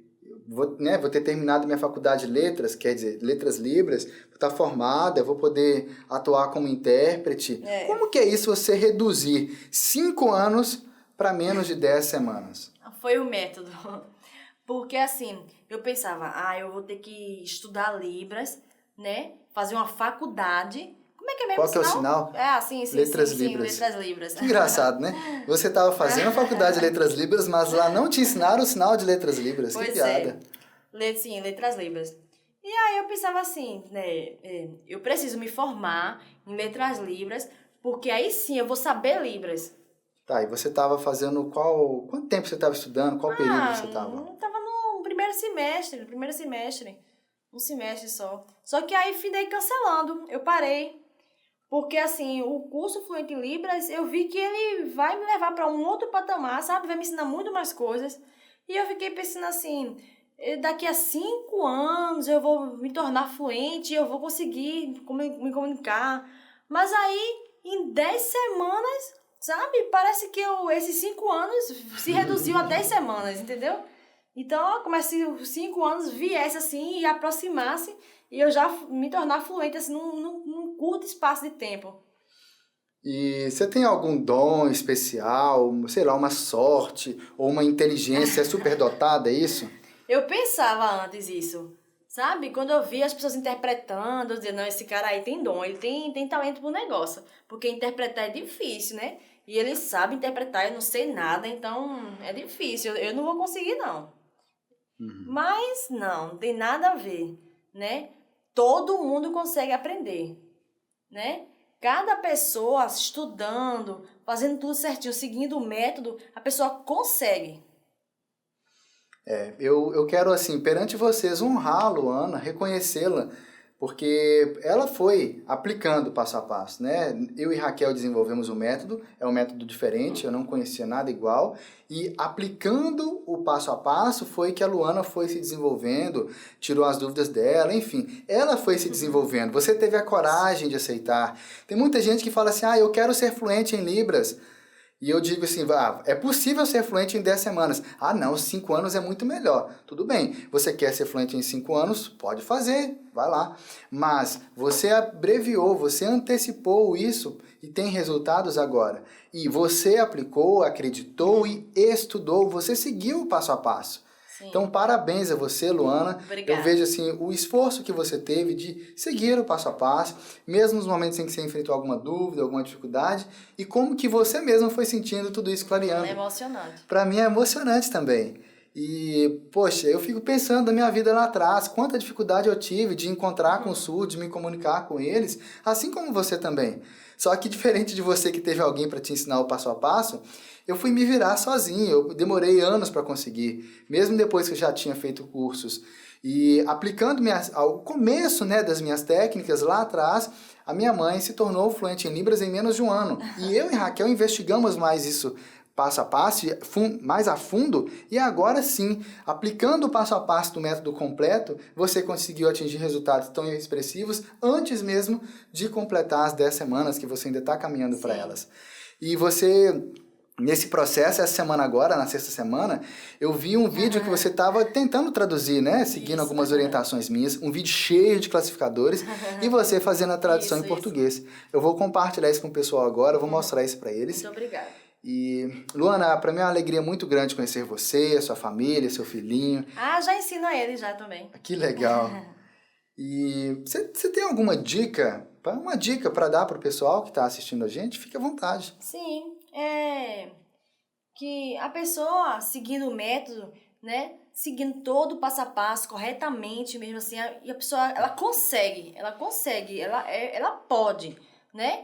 vou ter terminado minha faculdade de letras, quer dizer, letras Libras, vou estar formada, vou poder atuar como intérprete. Como que é isso, você reduzir 5 anos para menos de 10 semanas? Foi o método. Porque, assim, eu pensava, eu vou ter que estudar Libras, né? Fazer uma faculdade. Como é que é mesmo? Qual que é o sinal? Sim, Letras Libras. Letras Libras. Que engraçado, né? Você estava fazendo a faculdade de Letras Libras, mas lá não te ensinaram o sinal de Letras Libras. Pois que piada. Sim, Letras Libras. E aí eu pensava assim, né? Eu preciso me formar em Letras Libras, porque aí sim eu vou saber Libras. Tá, e você estava fazendo quanto tempo você estava estudando? Qual período você estava? Eu estava no primeiro semestre. Um semestre só. Só que aí fui daí cancelando. Eu parei. Porque, assim, o curso Fluente em Libras, eu vi que ele vai me levar para um outro patamar, sabe? Vai me ensinar muito mais coisas. E eu fiquei pensando assim, daqui a 5 anos eu vou me tornar fluente, eu vou conseguir me comunicar. Mas aí, em 10 semanas, sabe? Parece que esses 5 anos se reduziu a 10 semanas, entendeu? Então, como se os 5 anos viesse assim e aproximasse e eu já me tornar fluente assim num curto espaço de tempo. E você tem algum dom especial, sei lá, uma sorte ou uma inteligência superdotada, é isso? Eu pensava antes isso, sabe? Quando eu via as pessoas interpretando, eu dizia, não, esse cara aí tem dom, ele tem talento pro negócio. Porque interpretar é difícil, né? E ele sabe interpretar, eu não sei nada, então é difícil, eu não vou conseguir não. Mas não tem nada a ver. né? Todo mundo consegue aprender, né? Cada pessoa estudando, fazendo tudo certinho, seguindo o método, a pessoa consegue. Eu quero, assim, perante vocês, honrar a Luana, reconhecê-la, porque ela foi aplicando passo a passo, né? Eu e Raquel desenvolvemos um método, é um método diferente, eu não conhecia nada igual, e aplicando o passo a passo foi que a Luana foi se desenvolvendo, tirou as dúvidas dela, enfim, ela foi se desenvolvendo. Você teve a coragem de aceitar. Tem muita gente que fala assim, eu quero ser fluente em Libras. E eu digo assim, é possível ser fluente em 10 semanas. Não, 5 anos é muito melhor. Tudo bem, você quer ser fluente em 5 anos? Pode fazer, vai lá. Mas você abreviou, você antecipou isso e tem resultados agora. E você aplicou, acreditou e estudou, você seguiu o passo a passo. Sim. Então, parabéns a você, Luana. Obrigada. Eu vejo assim, o esforço que você teve de seguir o passo a passo, mesmo nos momentos em que você enfrentou alguma dúvida, alguma dificuldade, e como que você mesmo foi sentindo tudo isso clareando. É emocionante. Para mim é emocionante também. E, poxa, eu fico pensando na minha vida lá atrás, quanta dificuldade eu tive de encontrar com os surdos, de me comunicar com eles, assim como você também. Só que diferente de você que teve alguém para te ensinar o passo a passo, eu fui me virar sozinho, eu demorei anos para conseguir, mesmo depois que eu já tinha feito cursos. E aplicando ao começo, né, das minhas técnicas lá atrás, a minha mãe se tornou fluente em Libras em menos de um ano. E eu e Raquel investigamos mais isso passo a passo, mais a fundo, e agora sim, aplicando o passo a passo do método completo, você conseguiu atingir resultados tão expressivos antes mesmo de completar as 10 semanas que você ainda está caminhando para elas. E você, nesse processo, essa semana agora, na sexta semana, eu vi um vídeo que você estava tentando traduzir, né? Seguindo algumas orientações minhas, um vídeo cheio de classificadores, e você fazendo a tradução em português. Eu vou compartilhar isso com o pessoal agora, vou mostrar isso para eles. Muito obrigada. E, Luana, para mim é uma alegria muito grande conhecer você, a sua família, seu filhinho. Já ensino a ele já também. Que legal. E você tem alguma dica? Uma dica para dar para o pessoal que está assistindo a gente? Fique à vontade. Sim, que a pessoa seguindo o método, né? Seguindo todo o passo a passo, corretamente mesmo assim, e a pessoa, ela consegue, ela pode, né?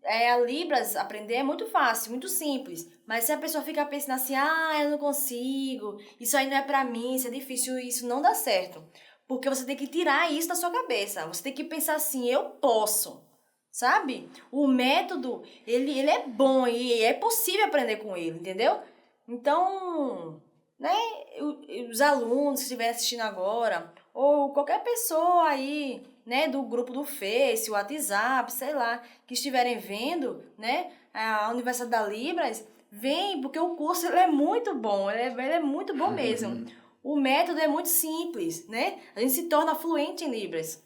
A Libras aprender é muito fácil, muito simples. Mas se a pessoa fica pensando assim, eu não consigo, isso aí não é pra mim, isso é difícil, isso não dá certo. Porque você tem que tirar isso da sua cabeça. Você tem que pensar assim, eu posso, sabe? O método, ele é bom e é possível aprender com ele, entendeu? Então, né, os alunos que estiverem assistindo agora, ou qualquer pessoa aí, né, do grupo do Face, WhatsApp, sei lá, que estiverem vendo, né, a Universidade da Libras, vem, porque o curso ele é muito bom, ele é muito bom mesmo. O método é muito simples, né? A gente se torna fluente em Libras.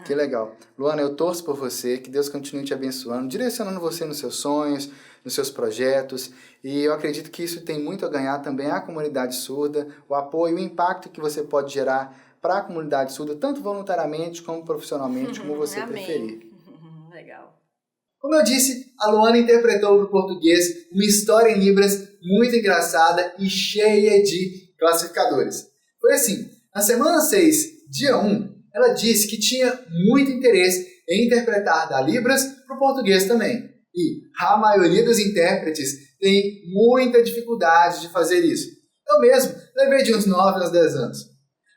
Que legal. Luana, eu torço por você, que Deus continue te abençoando, direcionando você nos seus sonhos, nos seus projetos, e eu acredito que isso tem muito a ganhar também à comunidade surda, o apoio, o impacto que você pode gerar para a comunidade surda, tanto voluntariamente como profissionalmente, como você preferir. Legal. Como eu disse, a Luana interpretou para o português uma história em Libras muito engraçada e cheia de classificadores. Foi assim, na semana 6, dia 1, ela disse que tinha muito interesse em interpretar da Libras para o português também. E a maioria dos intérpretes tem muita dificuldade de fazer isso. Eu mesmo levei de uns 9 aos 10 anos.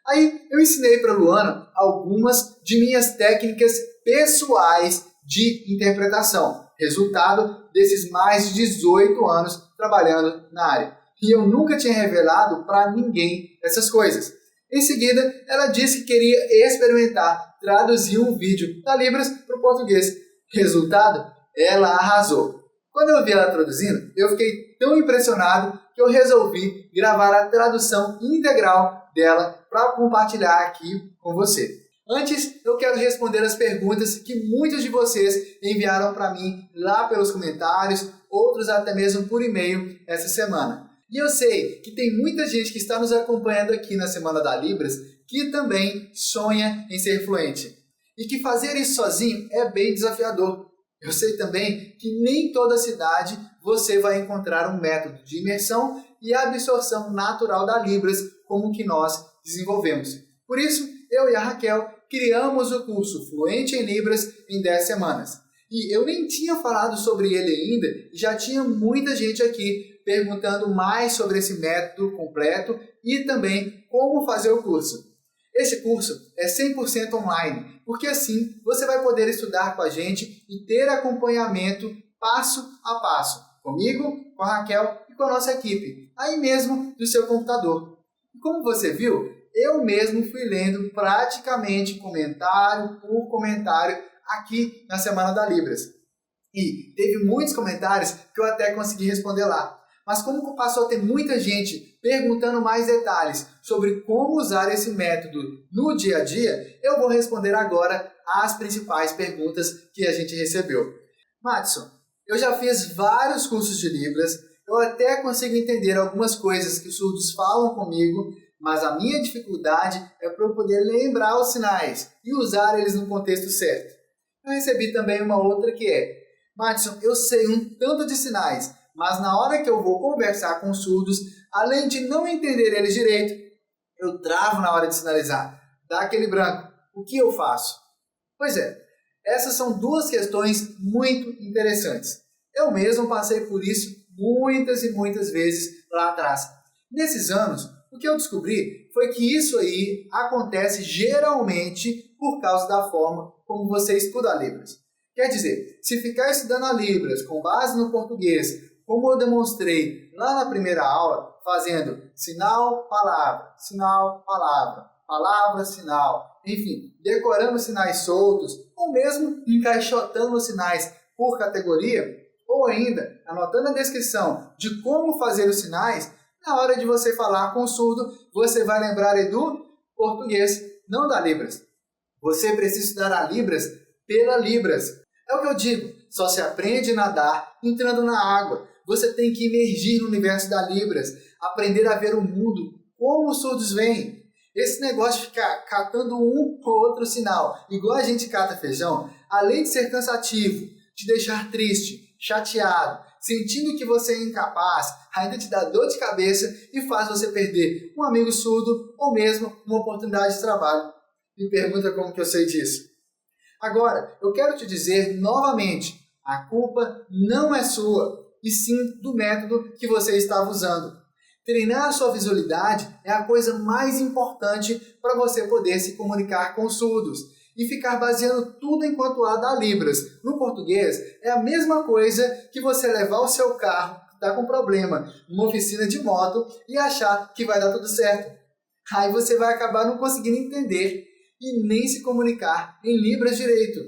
Aí eu ensinei para a Luana algumas de minhas técnicas pessoais de interpretação. Resultado desses mais de 18 anos trabalhando na área. E eu nunca tinha revelado para ninguém essas coisas. Em seguida, ela disse que queria experimentar traduzir um vídeo da Libras para o português. Resultado, ela arrasou. Quando eu vi ela traduzindo, eu fiquei tão impressionado que eu resolvi gravar a tradução integral dela para compartilhar aqui com você. Antes, eu quero responder as perguntas que muitos de vocês enviaram para mim lá pelos comentários, outros até mesmo por e-mail essa semana. E eu sei que tem muita gente que está nos acompanhando aqui na Semana da Libras que também sonha em ser fluente. E que fazer isso sozinho é bem desafiador. Eu sei também que nem toda cidade você vai encontrar um método de imersão e absorção natural da Libras como o que nós desenvolvemos. Por isso, eu e a Raquel criamos o curso Fluente em Libras em 10 semanas. E eu nem tinha falado sobre ele ainda, e já tinha muita gente aqui perguntando mais sobre esse método completo e também como fazer o curso. Esse curso é 100% online, porque assim você vai poder estudar com a gente e ter acompanhamento passo a passo, comigo, com a Raquel e com a nossa equipe, aí mesmo do seu computador. E como você viu, eu mesmo fui lendo praticamente comentário por comentário aqui na Semana da Libras. E teve muitos comentários que eu até consegui responder lá. Mas como passou a ter muita gente perguntando mais detalhes sobre como usar esse método no dia a dia, eu vou responder agora as principais perguntas que a gente recebeu. Madison, eu já fiz vários cursos de Libras, eu até consigo entender algumas coisas que os surdos falam comigo, mas a minha dificuldade é para eu poder lembrar os sinais e usar eles no contexto certo. Eu recebi também uma outra que é: Madison, eu sei um tanto de sinais, mas na hora que eu vou conversar com surdos, além de não entender eles direito, eu travo na hora de sinalizar. Dá aquele branco. O que eu faço? Pois é, essas são duas questões muito interessantes. Eu mesmo passei por isso muitas e muitas vezes lá atrás. Nesses anos, o que eu descobri foi que isso aí acontece geralmente por causa da forma como você estuda a Libras. Quer dizer, se ficar estudando a Libras com base no português, como eu demonstrei lá na primeira aula, fazendo sinal, palavra, palavra, sinal, enfim, decorando sinais soltos, ou mesmo encaixotando os sinais por categoria, ou ainda anotando a descrição de como fazer os sinais, na hora de você falar com o surdo, você vai lembrar do português, não da Libras. Você precisa estudar a Libras pela Libras. É o que eu digo, só se aprende a nadar entrando na água. Você tem que emergir no universo da Libras, aprender a ver o mundo como os surdos veem. Esse negócio de ficar catando um ou outro sinal, igual a gente cata feijão, além de ser cansativo, te deixar triste, chateado, sentindo que você é incapaz, ainda te dá dor de cabeça e faz você perder um amigo surdo ou mesmo uma oportunidade de trabalho. Me pergunta como que eu sei disso. Agora, eu quero te dizer novamente, a culpa não é sua, e sim do método que você estava usando. Treinar a sua visualidade é a coisa mais importante para você poder se comunicar com os surdos. E ficar baseando tudo enquanto há da Libras no português é a mesma coisa que você levar o seu carro que está com problema numa oficina de moto e achar que vai dar tudo certo. Aí você vai acabar não conseguindo entender e nem se comunicar em Libras direito.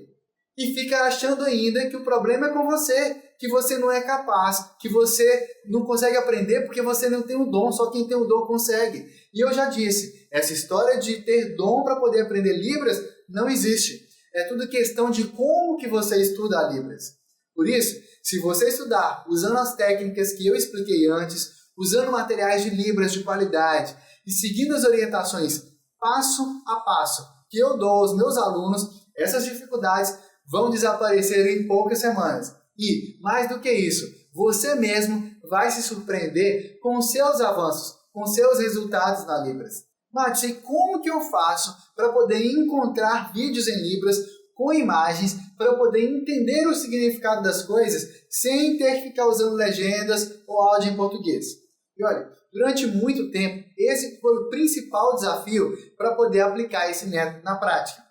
E fica achando ainda que o problema é com você, que você não é capaz, que você não consegue aprender porque você não tem o dom, só quem tem o dom consegue. E eu já disse, essa história de ter dom para poder aprender Libras não existe. É tudo questão de como que você estuda a Libras. Por isso, se você estudar usando as técnicas que eu expliquei antes, usando materiais de Libras de qualidade e seguindo as orientações passo a passo que eu dou aos meus alunos, essas dificuldades vão desaparecer em poucas semanas. E, mais do que isso, você mesmo vai se surpreender com os seus avanços, com seus resultados na Libras. Mas e como que eu faço para poder encontrar vídeos em Libras com imagens, para eu poder entender o significado das coisas sem ter que ficar usando legendas ou áudio em português? E olha, durante muito tempo, esse foi o principal desafio para poder aplicar esse método na prática.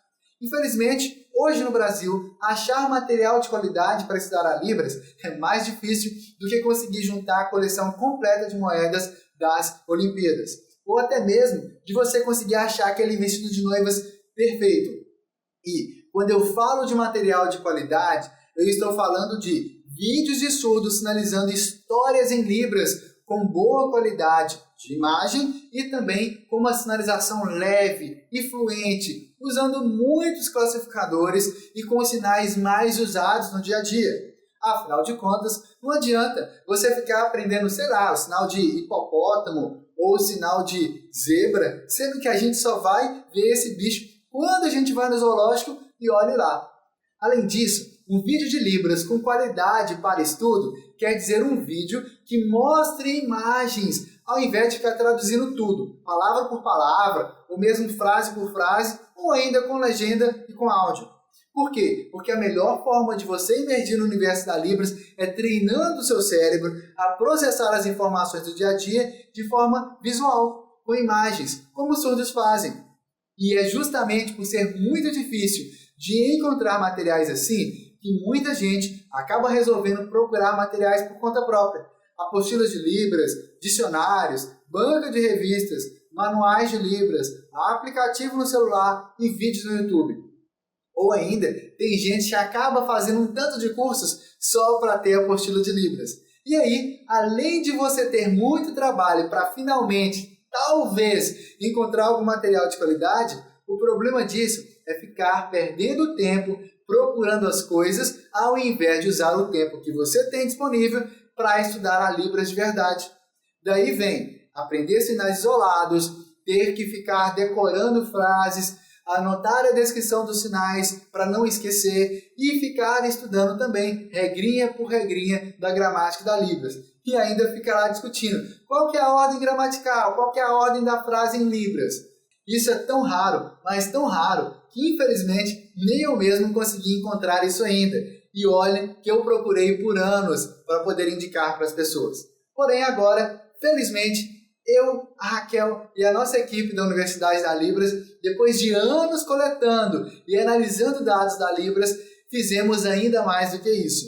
Infelizmente, hoje no Brasil, achar material de qualidade para estudar a Libras é mais difícil do que conseguir juntar a coleção completa de moedas das Olimpíadas. Ou até mesmo de você conseguir achar aquele vestido de noivas perfeito. E quando eu falo de material de qualidade, eu estou falando de vídeos de surdos sinalizando histórias em Libras com boa qualidade de imagem e também com uma sinalização leve e fluente, usando muitos classificadores e com sinais mais usados no dia a dia. Afinal de contas, não adianta você ficar aprendendo, sei lá, o sinal de hipopótamo ou o sinal de zebra, sendo que a gente só vai ver esse bicho quando a gente vai no zoológico e olhe lá. Além disso, um vídeo de Libras com qualidade para estudo quer dizer um vídeo que mostre imagens ao invés de ficar traduzindo tudo, palavra por palavra, ou mesmo frase por frase, ou ainda com legenda e com áudio. Por quê? Porque a melhor forma de você emergir no universo da Libras é treinando o seu cérebro a processar as informações do dia a dia de forma visual, com imagens, como os surdos fazem. E é justamente por ser muito difícil de encontrar materiais assim que muita gente acaba resolvendo procurar materiais por conta própria. Apostilas de Libras, dicionários, banca de revistas, manuais de Libras, aplicativo no celular e vídeos no YouTube. Ou ainda, tem gente que acaba fazendo um tanto de cursos só para ter apostila de Libras. E aí, além de você ter muito trabalho para finalmente, talvez, encontrar algum material de qualidade, o problema disso é ficar perdendo tempo procurando as coisas ao invés de usar o tempo que você tem disponível para estudar a Libras de verdade. Daí vem aprender sinais isolados, ter que ficar decorando frases, anotar a descrição dos sinais para não esquecer e ficar estudando também regrinha por regrinha da gramática da Libras. E ainda ficar lá discutindo qual que é a ordem gramatical, qual que é a ordem da frase em Libras. Isso é tão raro, mas tão raro, que infelizmente nem eu mesmo consegui encontrar isso ainda. E olha que eu procurei por anos para poder indicar para as pessoas. Porém agora, felizmente, eu, a Raquel e a nossa equipe da Universidade da Libras, depois de anos coletando e analisando dados da Libras, fizemos ainda mais do que isso.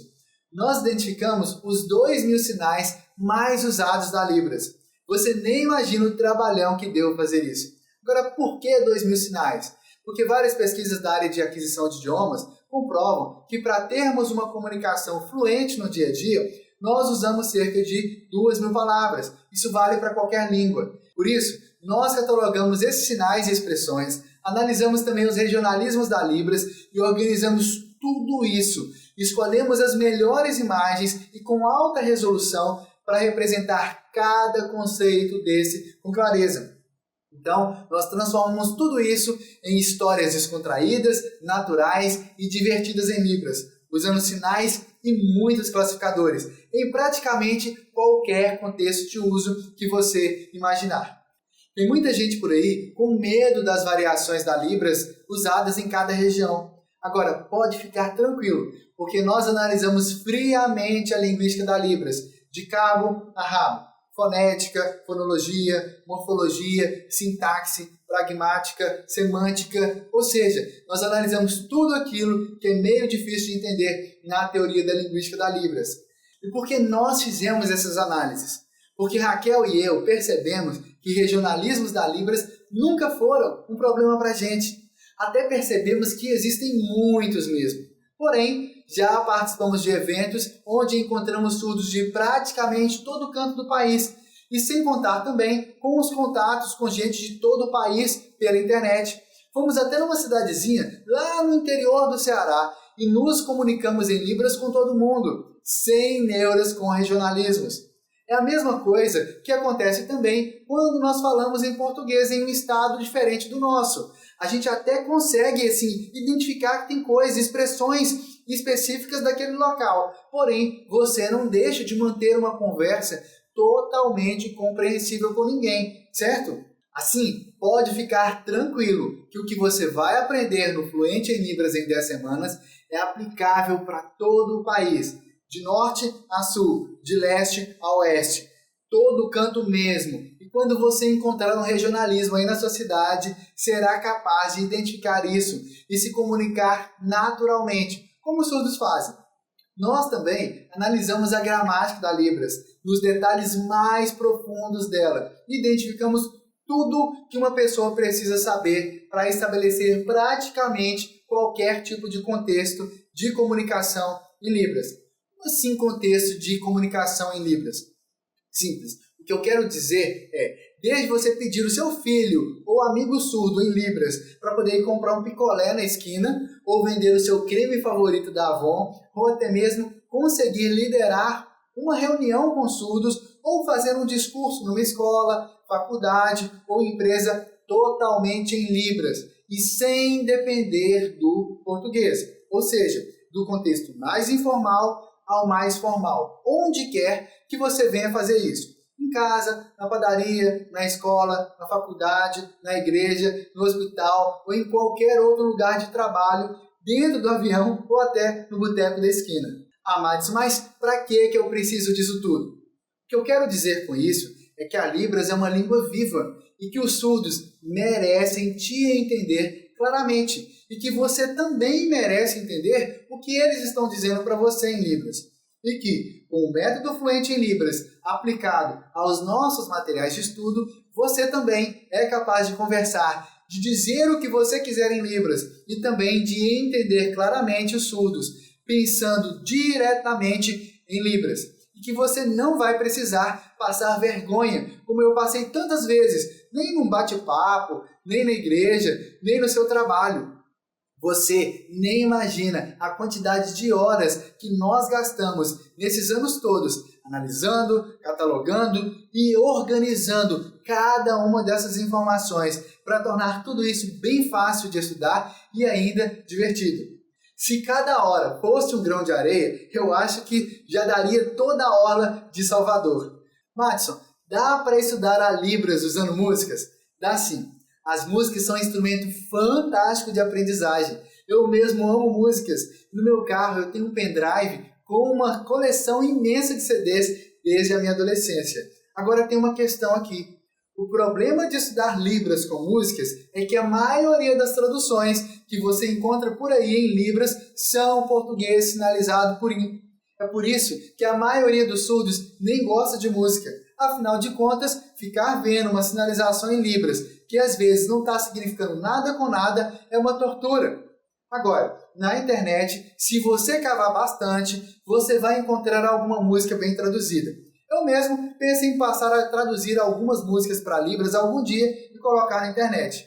Nós identificamos os 2.000 sinais mais usados da Libras. Você nem imagina o trabalhão que deu fazer isso. Agora, por que 2.000 sinais? Porque várias pesquisas da área de aquisição de idiomas comprovam que para termos uma comunicação fluente no dia a dia, nós usamos cerca de 2.000 palavras. Isso vale para qualquer língua. Por isso, nós catalogamos esses sinais e expressões, analisamos também os regionalismos da Libras e organizamos tudo isso. Escolhemos as melhores imagens e com alta resolução para representar cada conceito desse com clareza. Então, nós transformamos tudo isso em histórias descontraídas, naturais e divertidas em Libras, usando sinais e muitos classificadores, em praticamente qualquer contexto de uso que você imaginar. Tem muita gente por aí com medo das variações da Libras usadas em cada região. Agora, pode ficar tranquilo, porque nós analisamos friamente a linguística da Libras, de cabo a rabo. Fonética, fonologia, morfologia, sintaxe, pragmática, semântica, ou seja, nós analisamos tudo aquilo que é meio difícil de entender na teoria da linguística da Libras. E por que nós fizemos essas análises? Porque Raquel e eu percebemos que regionalismos da Libras nunca foram um problema para a gente. Até percebemos que existem muitos mesmo. Porém, já participamos de eventos onde encontramos surdos de praticamente todo canto do país, e sem contar também com os contatos com gente de todo o país pela internet. Fomos até numa cidadezinha lá no interior do Ceará e nos comunicamos em Libras com todo mundo, sem neuras com regionalismos. É a mesma coisa que acontece também quando nós falamos em português em um estado diferente do nosso. A gente até consegue assim, identificar que tem coisas, expressões específicas daquele local. Porém, você não deixa de manter uma conversa totalmente compreensível com ninguém, certo? Assim, pode ficar tranquilo que o que você vai aprender no Fluente em Libras em 10 semanas é aplicável para todo o país, de norte a sul, de leste a oeste, todo o canto mesmo. E quando você encontrar um regionalismo aí na sua cidade, será capaz de identificar isso e se comunicar naturalmente, como os surdos fazem. Nós também analisamos a gramática da Libras, nos detalhes mais profundos dela, e identificamos tudo que uma pessoa precisa saber para estabelecer praticamente qualquer tipo de contexto de comunicação em Libras. Assim, contexto de comunicação em Libras. Simples. O que eu quero dizer é, desde você pedir o seu filho ou amigo surdo em Libras para poder ir comprar um picolé na esquina, ou vender o seu creme favorito da Avon, ou até mesmo conseguir liderar uma reunião com surdos, ou fazer um discurso numa escola, faculdade ou empresa totalmente em Libras e sem depender do português. Ou seja, do contexto mais informal ao mais formal, onde quer que você venha fazer isso. Em casa, na padaria, na escola, na faculdade, na igreja, no hospital ou em qualquer outro lugar de trabalho, dentro do avião ou até no boteco da esquina. Ah, Madison, mas para que eu preciso disso tudo? O que eu quero dizer com isso é que a Libras é uma língua viva e que os surdos merecem te entender claramente e que você também merece entender o que eles estão dizendo para você em Libras. E que, com o método Fluente em Libras aplicado aos nossos materiais de estudo, você também é capaz de conversar, de dizer o que você quiser em Libras e também de entender claramente os surdos, pensando diretamente em Libras. E que você não vai precisar passar vergonha, como eu passei tantas vezes, nem num bate-papo, nem na igreja, nem no seu trabalho. Você nem imagina a quantidade de horas que nós gastamos nesses anos todos, analisando, catalogando e organizando cada uma dessas informações para tornar tudo isso bem fácil de estudar e ainda divertido. Se cada hora fosse um grão de areia, eu acho que já daria toda a orla de Salvador. Madison, dá para estudar a Libras usando músicas? Dá sim. As músicas são um instrumento fantástico de aprendizagem. Eu mesmo amo músicas. No meu carro eu tenho um pendrive com uma coleção imensa de CDs desde a minha adolescência. Agora tem uma questão aqui. O problema de estudar Libras com músicas é que a maioria das traduções que você encontra por aí em Libras são português sinalizado por IN. É por isso que a maioria dos surdos nem gosta de música. Afinal de contas, ficar vendo uma sinalização em Libras, que às vezes não está significando nada com nada, é uma tortura. Agora, na internet, se você cavar bastante, você vai encontrar alguma música bem traduzida. Eu mesmo pensei em passar a traduzir algumas músicas para Libras algum dia e colocar na internet.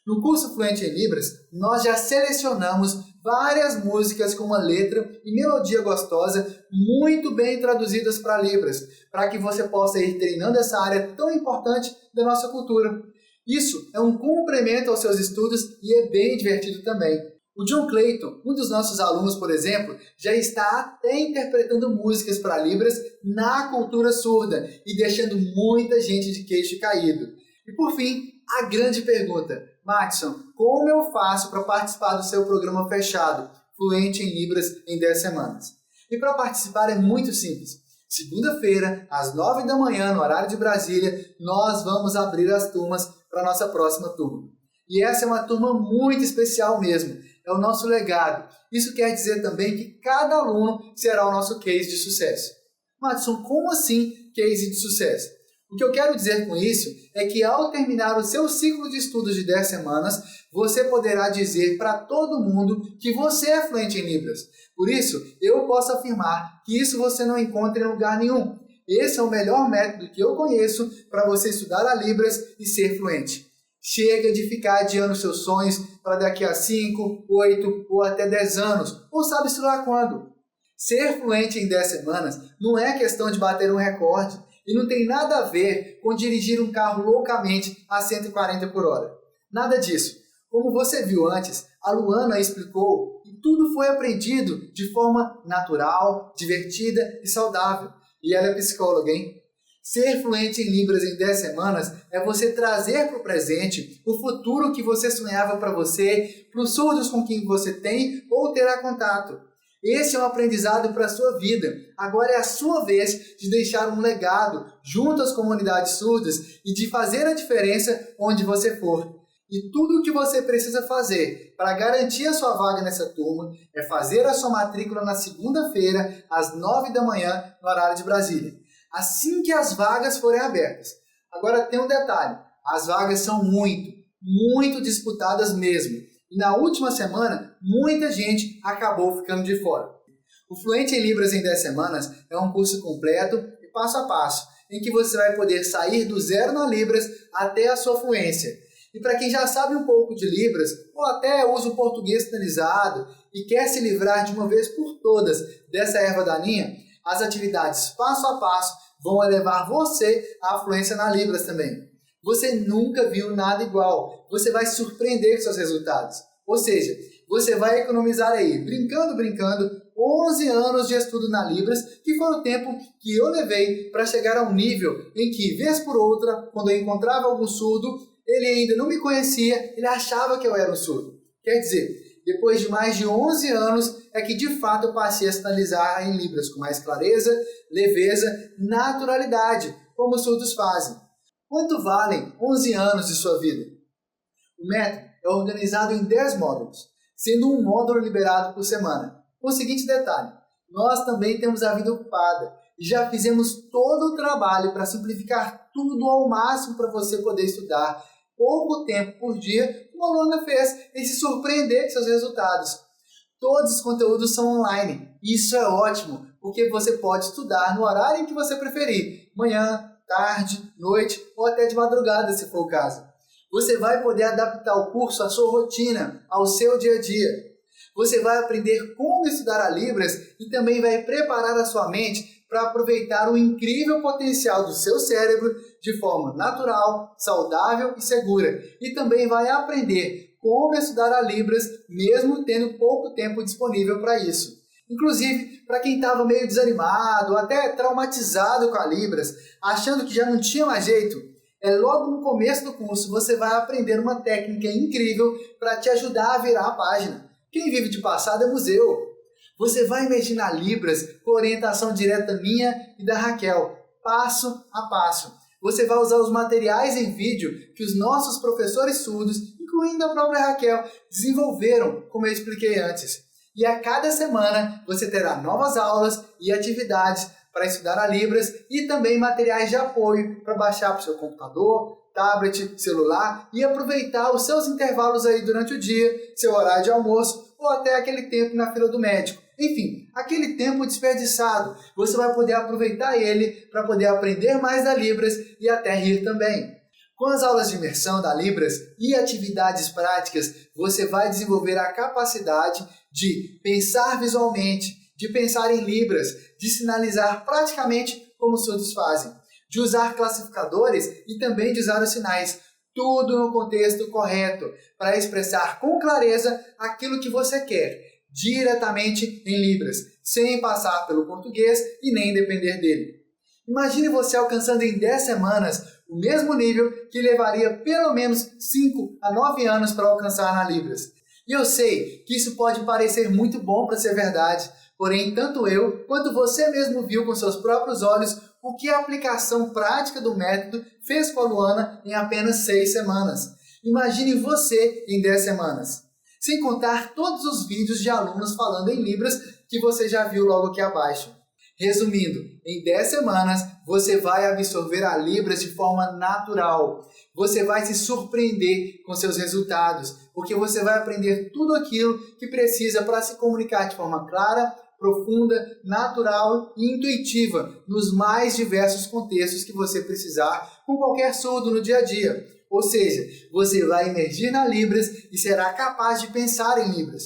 No curso Fluente em Libras, nós já selecionamos várias músicas com uma letra e melodia gostosa muito bem traduzidas para Libras, para que você possa ir treinando essa área tão importante da nossa cultura. Isso é um complemento aos seus estudos e é bem divertido também. O John Clayton, um dos nossos alunos, por exemplo, já está até interpretando músicas para Libras na cultura surda e deixando muita gente de queixo caído. E por fim, a grande pergunta: Madison, como eu faço para participar do seu programa fechado, Fluente em Libras em 10 semanas? E para participar é muito simples. Segunda-feira, às 9 da manhã, no horário de Brasília, nós vamos abrir as turmas para a nossa próxima turma. E essa é uma turma muito especial mesmo. É o nosso legado. Isso quer dizer também que cada aluno será o nosso case de sucesso. Madison, como assim case de sucesso? O que eu quero dizer com isso é que ao terminar o seu ciclo de estudos de 10 semanas, você poderá dizer para todo mundo que você é fluente em Libras. Por isso, eu posso afirmar que isso você não encontra em lugar nenhum. Esse é o melhor método que eu conheço para você estudar a Libras e ser fluente. Chega de ficar adiando seus sonhos para daqui a 5, 8 ou até 10 anos, ou sabe-se lá quando. Ser fluente em 10 semanas não é questão de bater um recorde e não tem nada a ver com dirigir um carro loucamente a 140 por hora. Nada disso. Como você viu antes, a Luana explicou e tudo foi aprendido de forma natural, divertida e saudável. E ela é psicóloga, hein? Ser fluente em Libras em 10 semanas é você trazer para o presente o futuro que você sonhava para você, para os surdos com quem você tem ou terá contato. Esse é um aprendizado para a sua vida. Agora é a sua vez de deixar um legado junto às comunidades surdas e de fazer a diferença onde você for. E tudo o que você precisa fazer para garantir a sua vaga nessa turma é fazer a sua matrícula na segunda-feira, às 9 da manhã, no horário de Brasília. Assim que as vagas forem abertas. Agora tem um detalhe, as vagas são muito disputadas mesmo. E na última semana, muita gente acabou ficando de fora. O Fluente em Libras em 10 semanas é um curso completo e passo a passo, em que você vai poder sair do zero na Libras até a sua fluência. E para quem já sabe um pouco de Libras, ou até usa o português sinalizado e quer se livrar de uma vez por todas dessa erva daninha, as atividades passo a passo vão levar você à fluência na Libras também. Você nunca viu nada igual. Você vai se surpreender com seus resultados. Ou seja, você vai economizar aí, brincando, 11 anos de estudo na Libras, que foi o tempo que eu levei para chegar a um nível em que, vez por outra, quando eu encontrava algum surdo, ele ainda não me conhecia, ele achava que eu era um surdo. Quer dizer, depois de mais de 11 anos, é que de fato eu passei a sinalizar em Libras com mais clareza, leveza, naturalidade, como os surdos fazem. Quanto valem 11 anos de sua vida? O método é organizado em 10 módulos, sendo um módulo liberado por semana. Com o seguinte detalhe, nós também temos a vida ocupada e já fizemos todo o trabalho para simplificar tudo ao máximo para você poder estudar pouco tempo por dia, como a Luana fez, e se surpreender com seus resultados. Todos os conteúdos são online, e isso é ótimo, porque você pode estudar no horário em que você preferir, manhã, tarde, noite ou até de madrugada, se for o caso. Você vai poder adaptar o curso à sua rotina, ao seu dia a dia. Você vai aprender como estudar a Libras e também vai preparar a sua mente para aproveitar o incrível potencial do seu cérebro de forma natural, saudável e segura. E também vai aprender como estudar a Libras mesmo tendo pouco tempo disponível para isso. Inclusive, para quem estava meio desanimado, até traumatizado com a Libras, achando que já não tinha mais jeito, logo no começo do curso você vai aprender uma técnica incrível para te ajudar a virar a página. Quem vive de passado é museu. Você vai imergir na Libras com orientação direta minha e da Raquel, passo a passo. Você vai usar os materiais em vídeo que os nossos professores surdos, incluindo a própria Raquel, desenvolveram, como eu expliquei antes. E a cada semana você terá novas aulas e atividades para estudar a Libras e também materiais de apoio para baixar para o seu computador, tablet, celular e aproveitar os seus intervalos aí durante o dia, seu horário de almoço ou até aquele tempo na fila do médico. Enfim, aquele tempo desperdiçado, você vai poder aproveitar ele para poder aprender mais da Libras e até rir também. Com as aulas de imersão da Libras e atividades práticas, você vai desenvolver a capacidade de pensar visualmente, de pensar em Libras, de sinalizar praticamente como os surdos fazem, de usar classificadores e também de usar os sinais, tudo no contexto correto, para expressar com clareza aquilo que você quer, diretamente em Libras, sem passar pelo português e nem depender dele. Imagine você alcançando em 10 semanas o mesmo nível que levaria pelo menos 5 a 9 anos para alcançar na Libras. E eu sei que isso pode parecer muito bom para ser verdade, porém tanto eu quanto você mesmo viu com seus próprios olhos o que a aplicação prática do método fez com a Luana em apenas 6 semanas. Imagine você em 10 semanas. Sem contar todos os vídeos de alunos falando em Libras que você já viu logo aqui abaixo. Resumindo, em 10 semanas você vai absorver a Libras de forma natural. Você vai se surpreender com seus resultados, porque você vai aprender tudo aquilo que precisa para se comunicar de forma clara, profunda, natural e intuitiva nos mais diversos contextos que você precisar com qualquer surdo no dia a dia. Ou seja, você vai emergir na Libras e será capaz de pensar em Libras.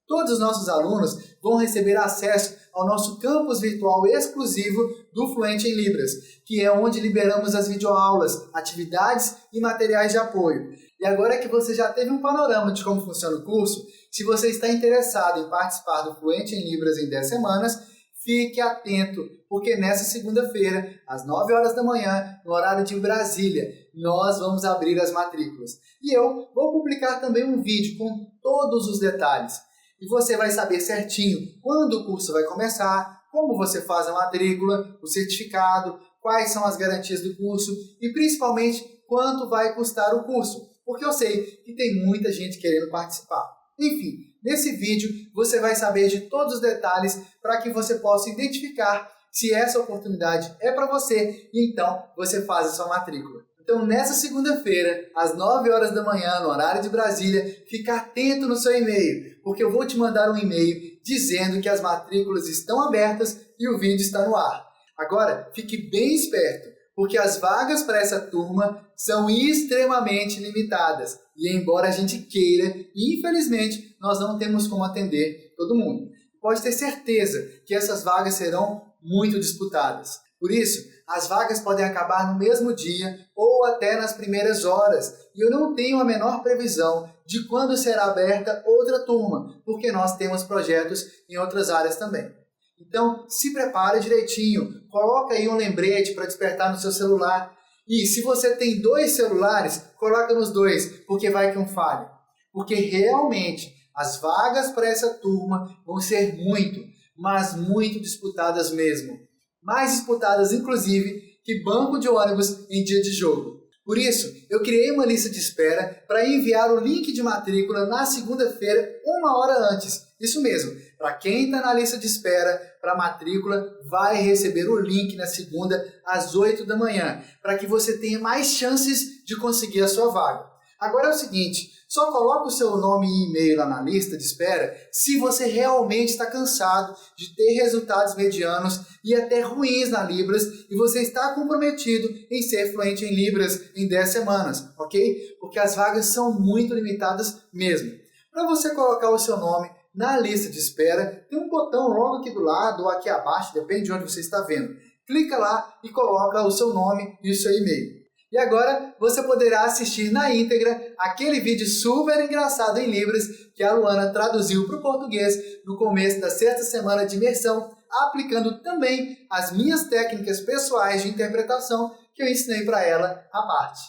Todos os nossos alunos vão receber acesso ao nosso campus virtual exclusivo do Fluente em Libras, que é onde liberamos as videoaulas, atividades e materiais de apoio. E agora que você já teve um panorama de como funciona o curso, se você está interessado em participar do Fluente em Libras em 10 semanas, fique atento, porque nessa segunda-feira, às 9 horas da manhã, no horário de Brasília, nós vamos abrir as matrículas. E eu vou publicar também um vídeo com todos os detalhes. E você vai saber certinho quando o curso vai começar, como você faz a matrícula, o certificado, quais são as garantias do curso e principalmente quanto vai custar o curso, porque eu sei que tem muita gente querendo participar. Enfim, nesse vídeo você vai saber de todos os detalhes para que você possa identificar se essa oportunidade é para você e então você faz a sua matrícula. Então, nessa segunda-feira, às 9 horas da manhã, no horário de Brasília, fica atento no seu e-mail, porque eu vou te mandar um e-mail dizendo que as matrículas estão abertas e o vídeo está no ar. Agora, fique bem esperto, porque as vagas para essa turma são extremamente limitadas. E embora a gente queira, infelizmente, nós não temos como atender todo mundo. Pode ter certeza que essas vagas serão muito disputadas. Por isso, as vagas podem acabar no mesmo dia ou até nas primeiras horas, e eu não tenho a menor previsão de quando será aberta outra turma, porque nós temos projetos em outras áreas também. Então, se prepare direitinho, coloca aí um lembrete para despertar no seu celular. E se você tem 2 celulares, coloca nos 2, porque vai que um falha. Porque realmente as vagas para essa turma vão ser muito, mas muito disputadas mesmo. Mais disputadas, inclusive, que banco de ônibus em dia de jogo. Por isso, eu criei uma lista de espera para enviar o link de matrícula na segunda-feira, 1 hora antes. Isso mesmo, para quem está na lista de espera para matrícula, vai receber o link na segunda às 8 da manhã, para que você tenha mais chances de conseguir a sua vaga. Agora é o seguinte, só coloca o seu nome e e-mail lá na lista de espera se você realmente está cansado de ter resultados medianos e até ruins na Libras e você está comprometido em ser fluente em Libras em 10 semanas, ok? Porque as vagas são muito limitadas mesmo. Para você colocar o seu nome na lista de espera, tem um botão logo aqui do lado ou aqui abaixo, depende de onde você está vendo. Clica lá e coloca o seu nome e o seu e-mail. E agora você poderá assistir na íntegra aquele vídeo super engraçado em Libras que a Luana traduziu para o português no começo da 6ª semana de imersão, aplicando também as minhas técnicas pessoais de interpretação que eu ensinei para ela à parte.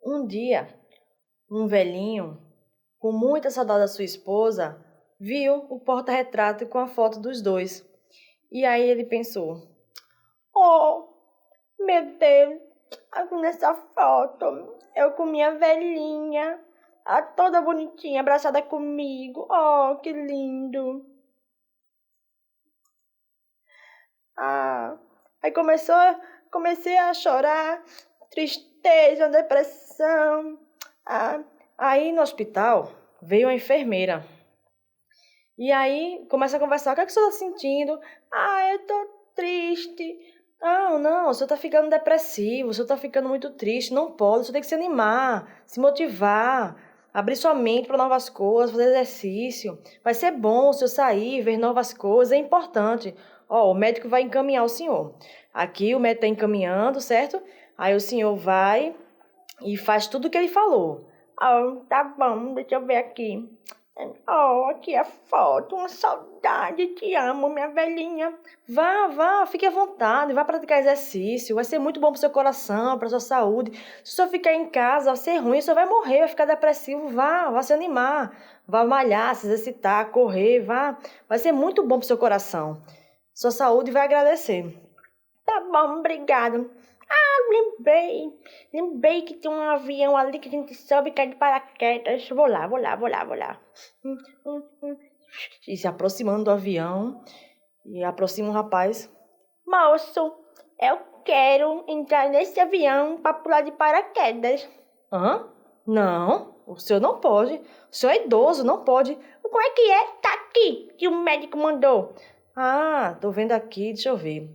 Um dia, um velhinho, com muita saudade da sua esposa, viu o porta-retrato com a foto dos dois. E aí ele pensou, oh, meu Deus, aqui nessa foto, eu com minha velhinha, toda bonitinha, abraçada comigo. Oh, que lindo. Aí comecei a chorar, tristeza, depressão. Aí no hospital veio a enfermeira. E aí começa a conversar, o que é que o senhor está sentindo? Eu tô triste. Não, o senhor está ficando depressivo, o senhor está ficando muito triste, não pode, o senhor tem que se animar, se motivar, abrir sua mente para novas coisas, fazer exercício. Vai ser bom o senhor sair, ver novas coisas, é importante. O médico vai encaminhar o senhor. Aqui o médico está encaminhando, certo? Aí o senhor vai e faz tudo o que ele falou. Tá bom, deixa eu ver aqui. Aqui a foto, uma saudade, te amo, minha velhinha. Vá, fique à vontade, vá praticar exercício, vai ser muito bom pro seu coração, pra sua saúde. Se o senhor ficar em casa, vai ser ruim, o senhor vai morrer, vai ficar depressivo, vá se animar, vá malhar, se exercitar, correr, vai ser muito bom pro seu coração. Sua saúde vai agradecer. Tá bom, obrigado. Lembrei que tem um avião ali que a gente sobe e cai de paraquedas. Vou lá. E se aproximando do avião, e aproxima um rapaz. Moço, eu quero entrar nesse avião para pular de paraquedas. Não, o senhor não pode. O senhor é idoso, não pode. Como é que é? Tá aqui, que o médico mandou. Tô vendo aqui, deixa eu ver.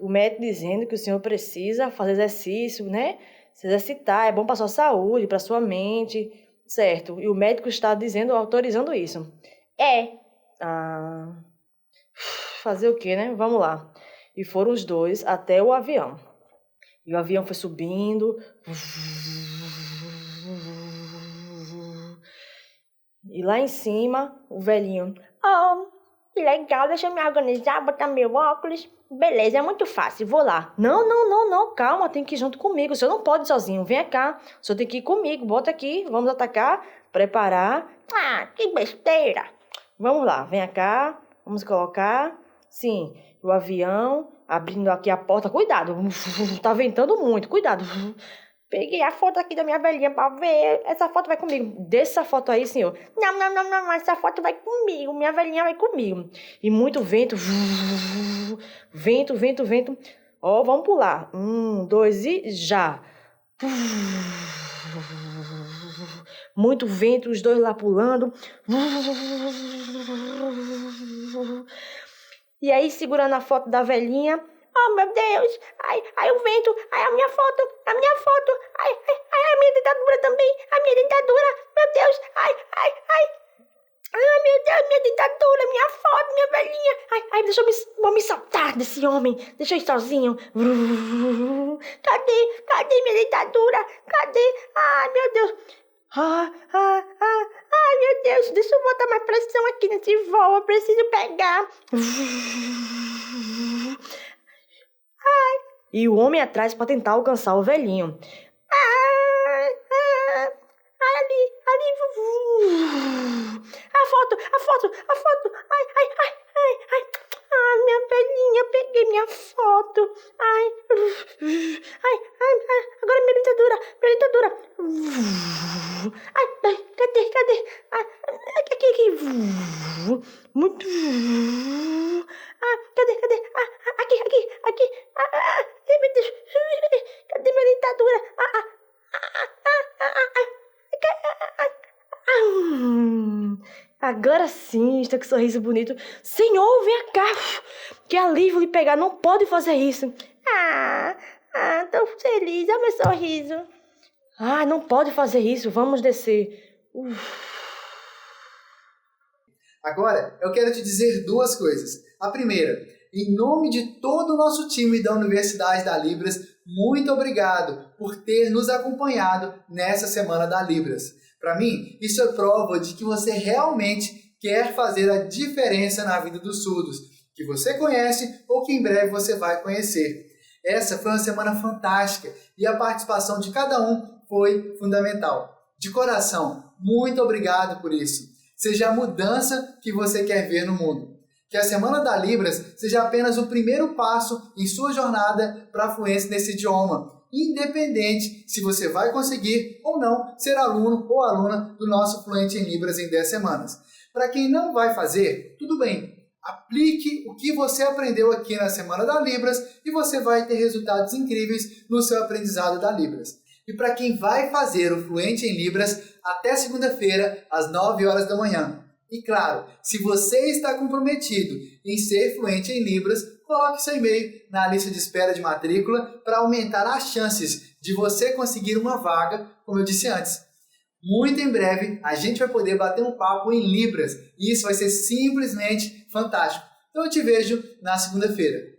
O médico dizendo que o senhor precisa fazer exercício, né? Se exercitar, é bom para sua saúde, para sua mente, certo? E o médico está dizendo, autorizando isso. Fazer o quê, né? Vamos lá. E foram os dois até o avião. E o avião foi subindo. E lá em cima, o velhinho... que legal, deixa eu me organizar, botar meu óculos. Beleza, é muito fácil, vou lá. Não, calma, tem que ir junto comigo. O senhor não pode ir sozinho, vem cá. O senhor tem que ir comigo, bota aqui, vamos atacar, preparar. Que besteira. Vamos lá, vem cá, vamos colocar. Sim, o avião, abrindo aqui a porta, cuidado, tá ventando muito, cuidado. Peguei a foto aqui da minha velhinha pra ver. Essa foto vai comigo. Deixa essa foto aí, senhor. Não. Essa foto vai comigo. Minha velhinha vai comigo. E muito vento. Vento. Vamos pular. 1, 2 e já. Muito vento, os dois lá pulando. E aí, segurando a foto da velhinha. Meu Deus, ai o vento, ai a minha foto, ai a minha dentadura também, a minha dentadura, meu Deus, ai. Ai, meu Deus, minha ditadura, minha foto, minha velhinha. Ai, vou me soltar desse homem. Deixa eu ir sozinho. Cadê minha ditadura? Cadê? Ai, meu Deus. Ai, meu Deus, deixa eu botar mais pressão aqui nesse voo. Eu preciso pegar. E o homem atrás para tentar alcançar o velhinho. Ali. A foto. Ai, minha velhinha, peguei minha foto. Ai, agora minha dentadura. Ai, cadê? Ai, aqui. Muito. Cadê? Aqui. Ai, meu Deus. Cadê minha dentadura? Agora sim, estou com um sorriso bonito. Senhor, vem cá. Que alívio lhe pegar, não pode fazer isso. Tô feliz, olha meu sorriso. Não pode fazer isso, vamos descer. Agora, eu quero te dizer duas coisas. A primeira, em nome de todo o nosso time da Universidade da Libras, muito obrigado por ter nos acompanhado nessa Semana da Libras. Para mim, isso é prova de que você realmente quer fazer a diferença na vida dos surdos, que você conhece ou que em breve você vai conhecer. Essa foi uma semana fantástica e a participação de cada um foi fundamental. De coração, muito obrigado por isso. Seja a mudança que você quer ver no mundo. Que a Semana da Libras seja apenas o primeiro passo em sua jornada para a fluência nesse idioma, independente se você vai conseguir ou não ser aluno ou aluna do nosso Fluente em Libras em 10 semanas. Para quem não vai fazer, tudo bem. Aplique o que você aprendeu aqui na Semana da Libras e você vai ter resultados incríveis no seu aprendizado da Libras. E para quem vai fazer o Fluente em Libras, até segunda-feira, às 9 horas da manhã. E claro, se você está comprometido em ser fluente em Libras, coloque seu e-mail na lista de espera de matrícula para aumentar as chances de você conseguir uma vaga, como eu disse antes. Muito em breve, a gente vai poder bater um papo em Libras e isso vai ser simplesmente fantástico. Então eu te vejo na segunda-feira.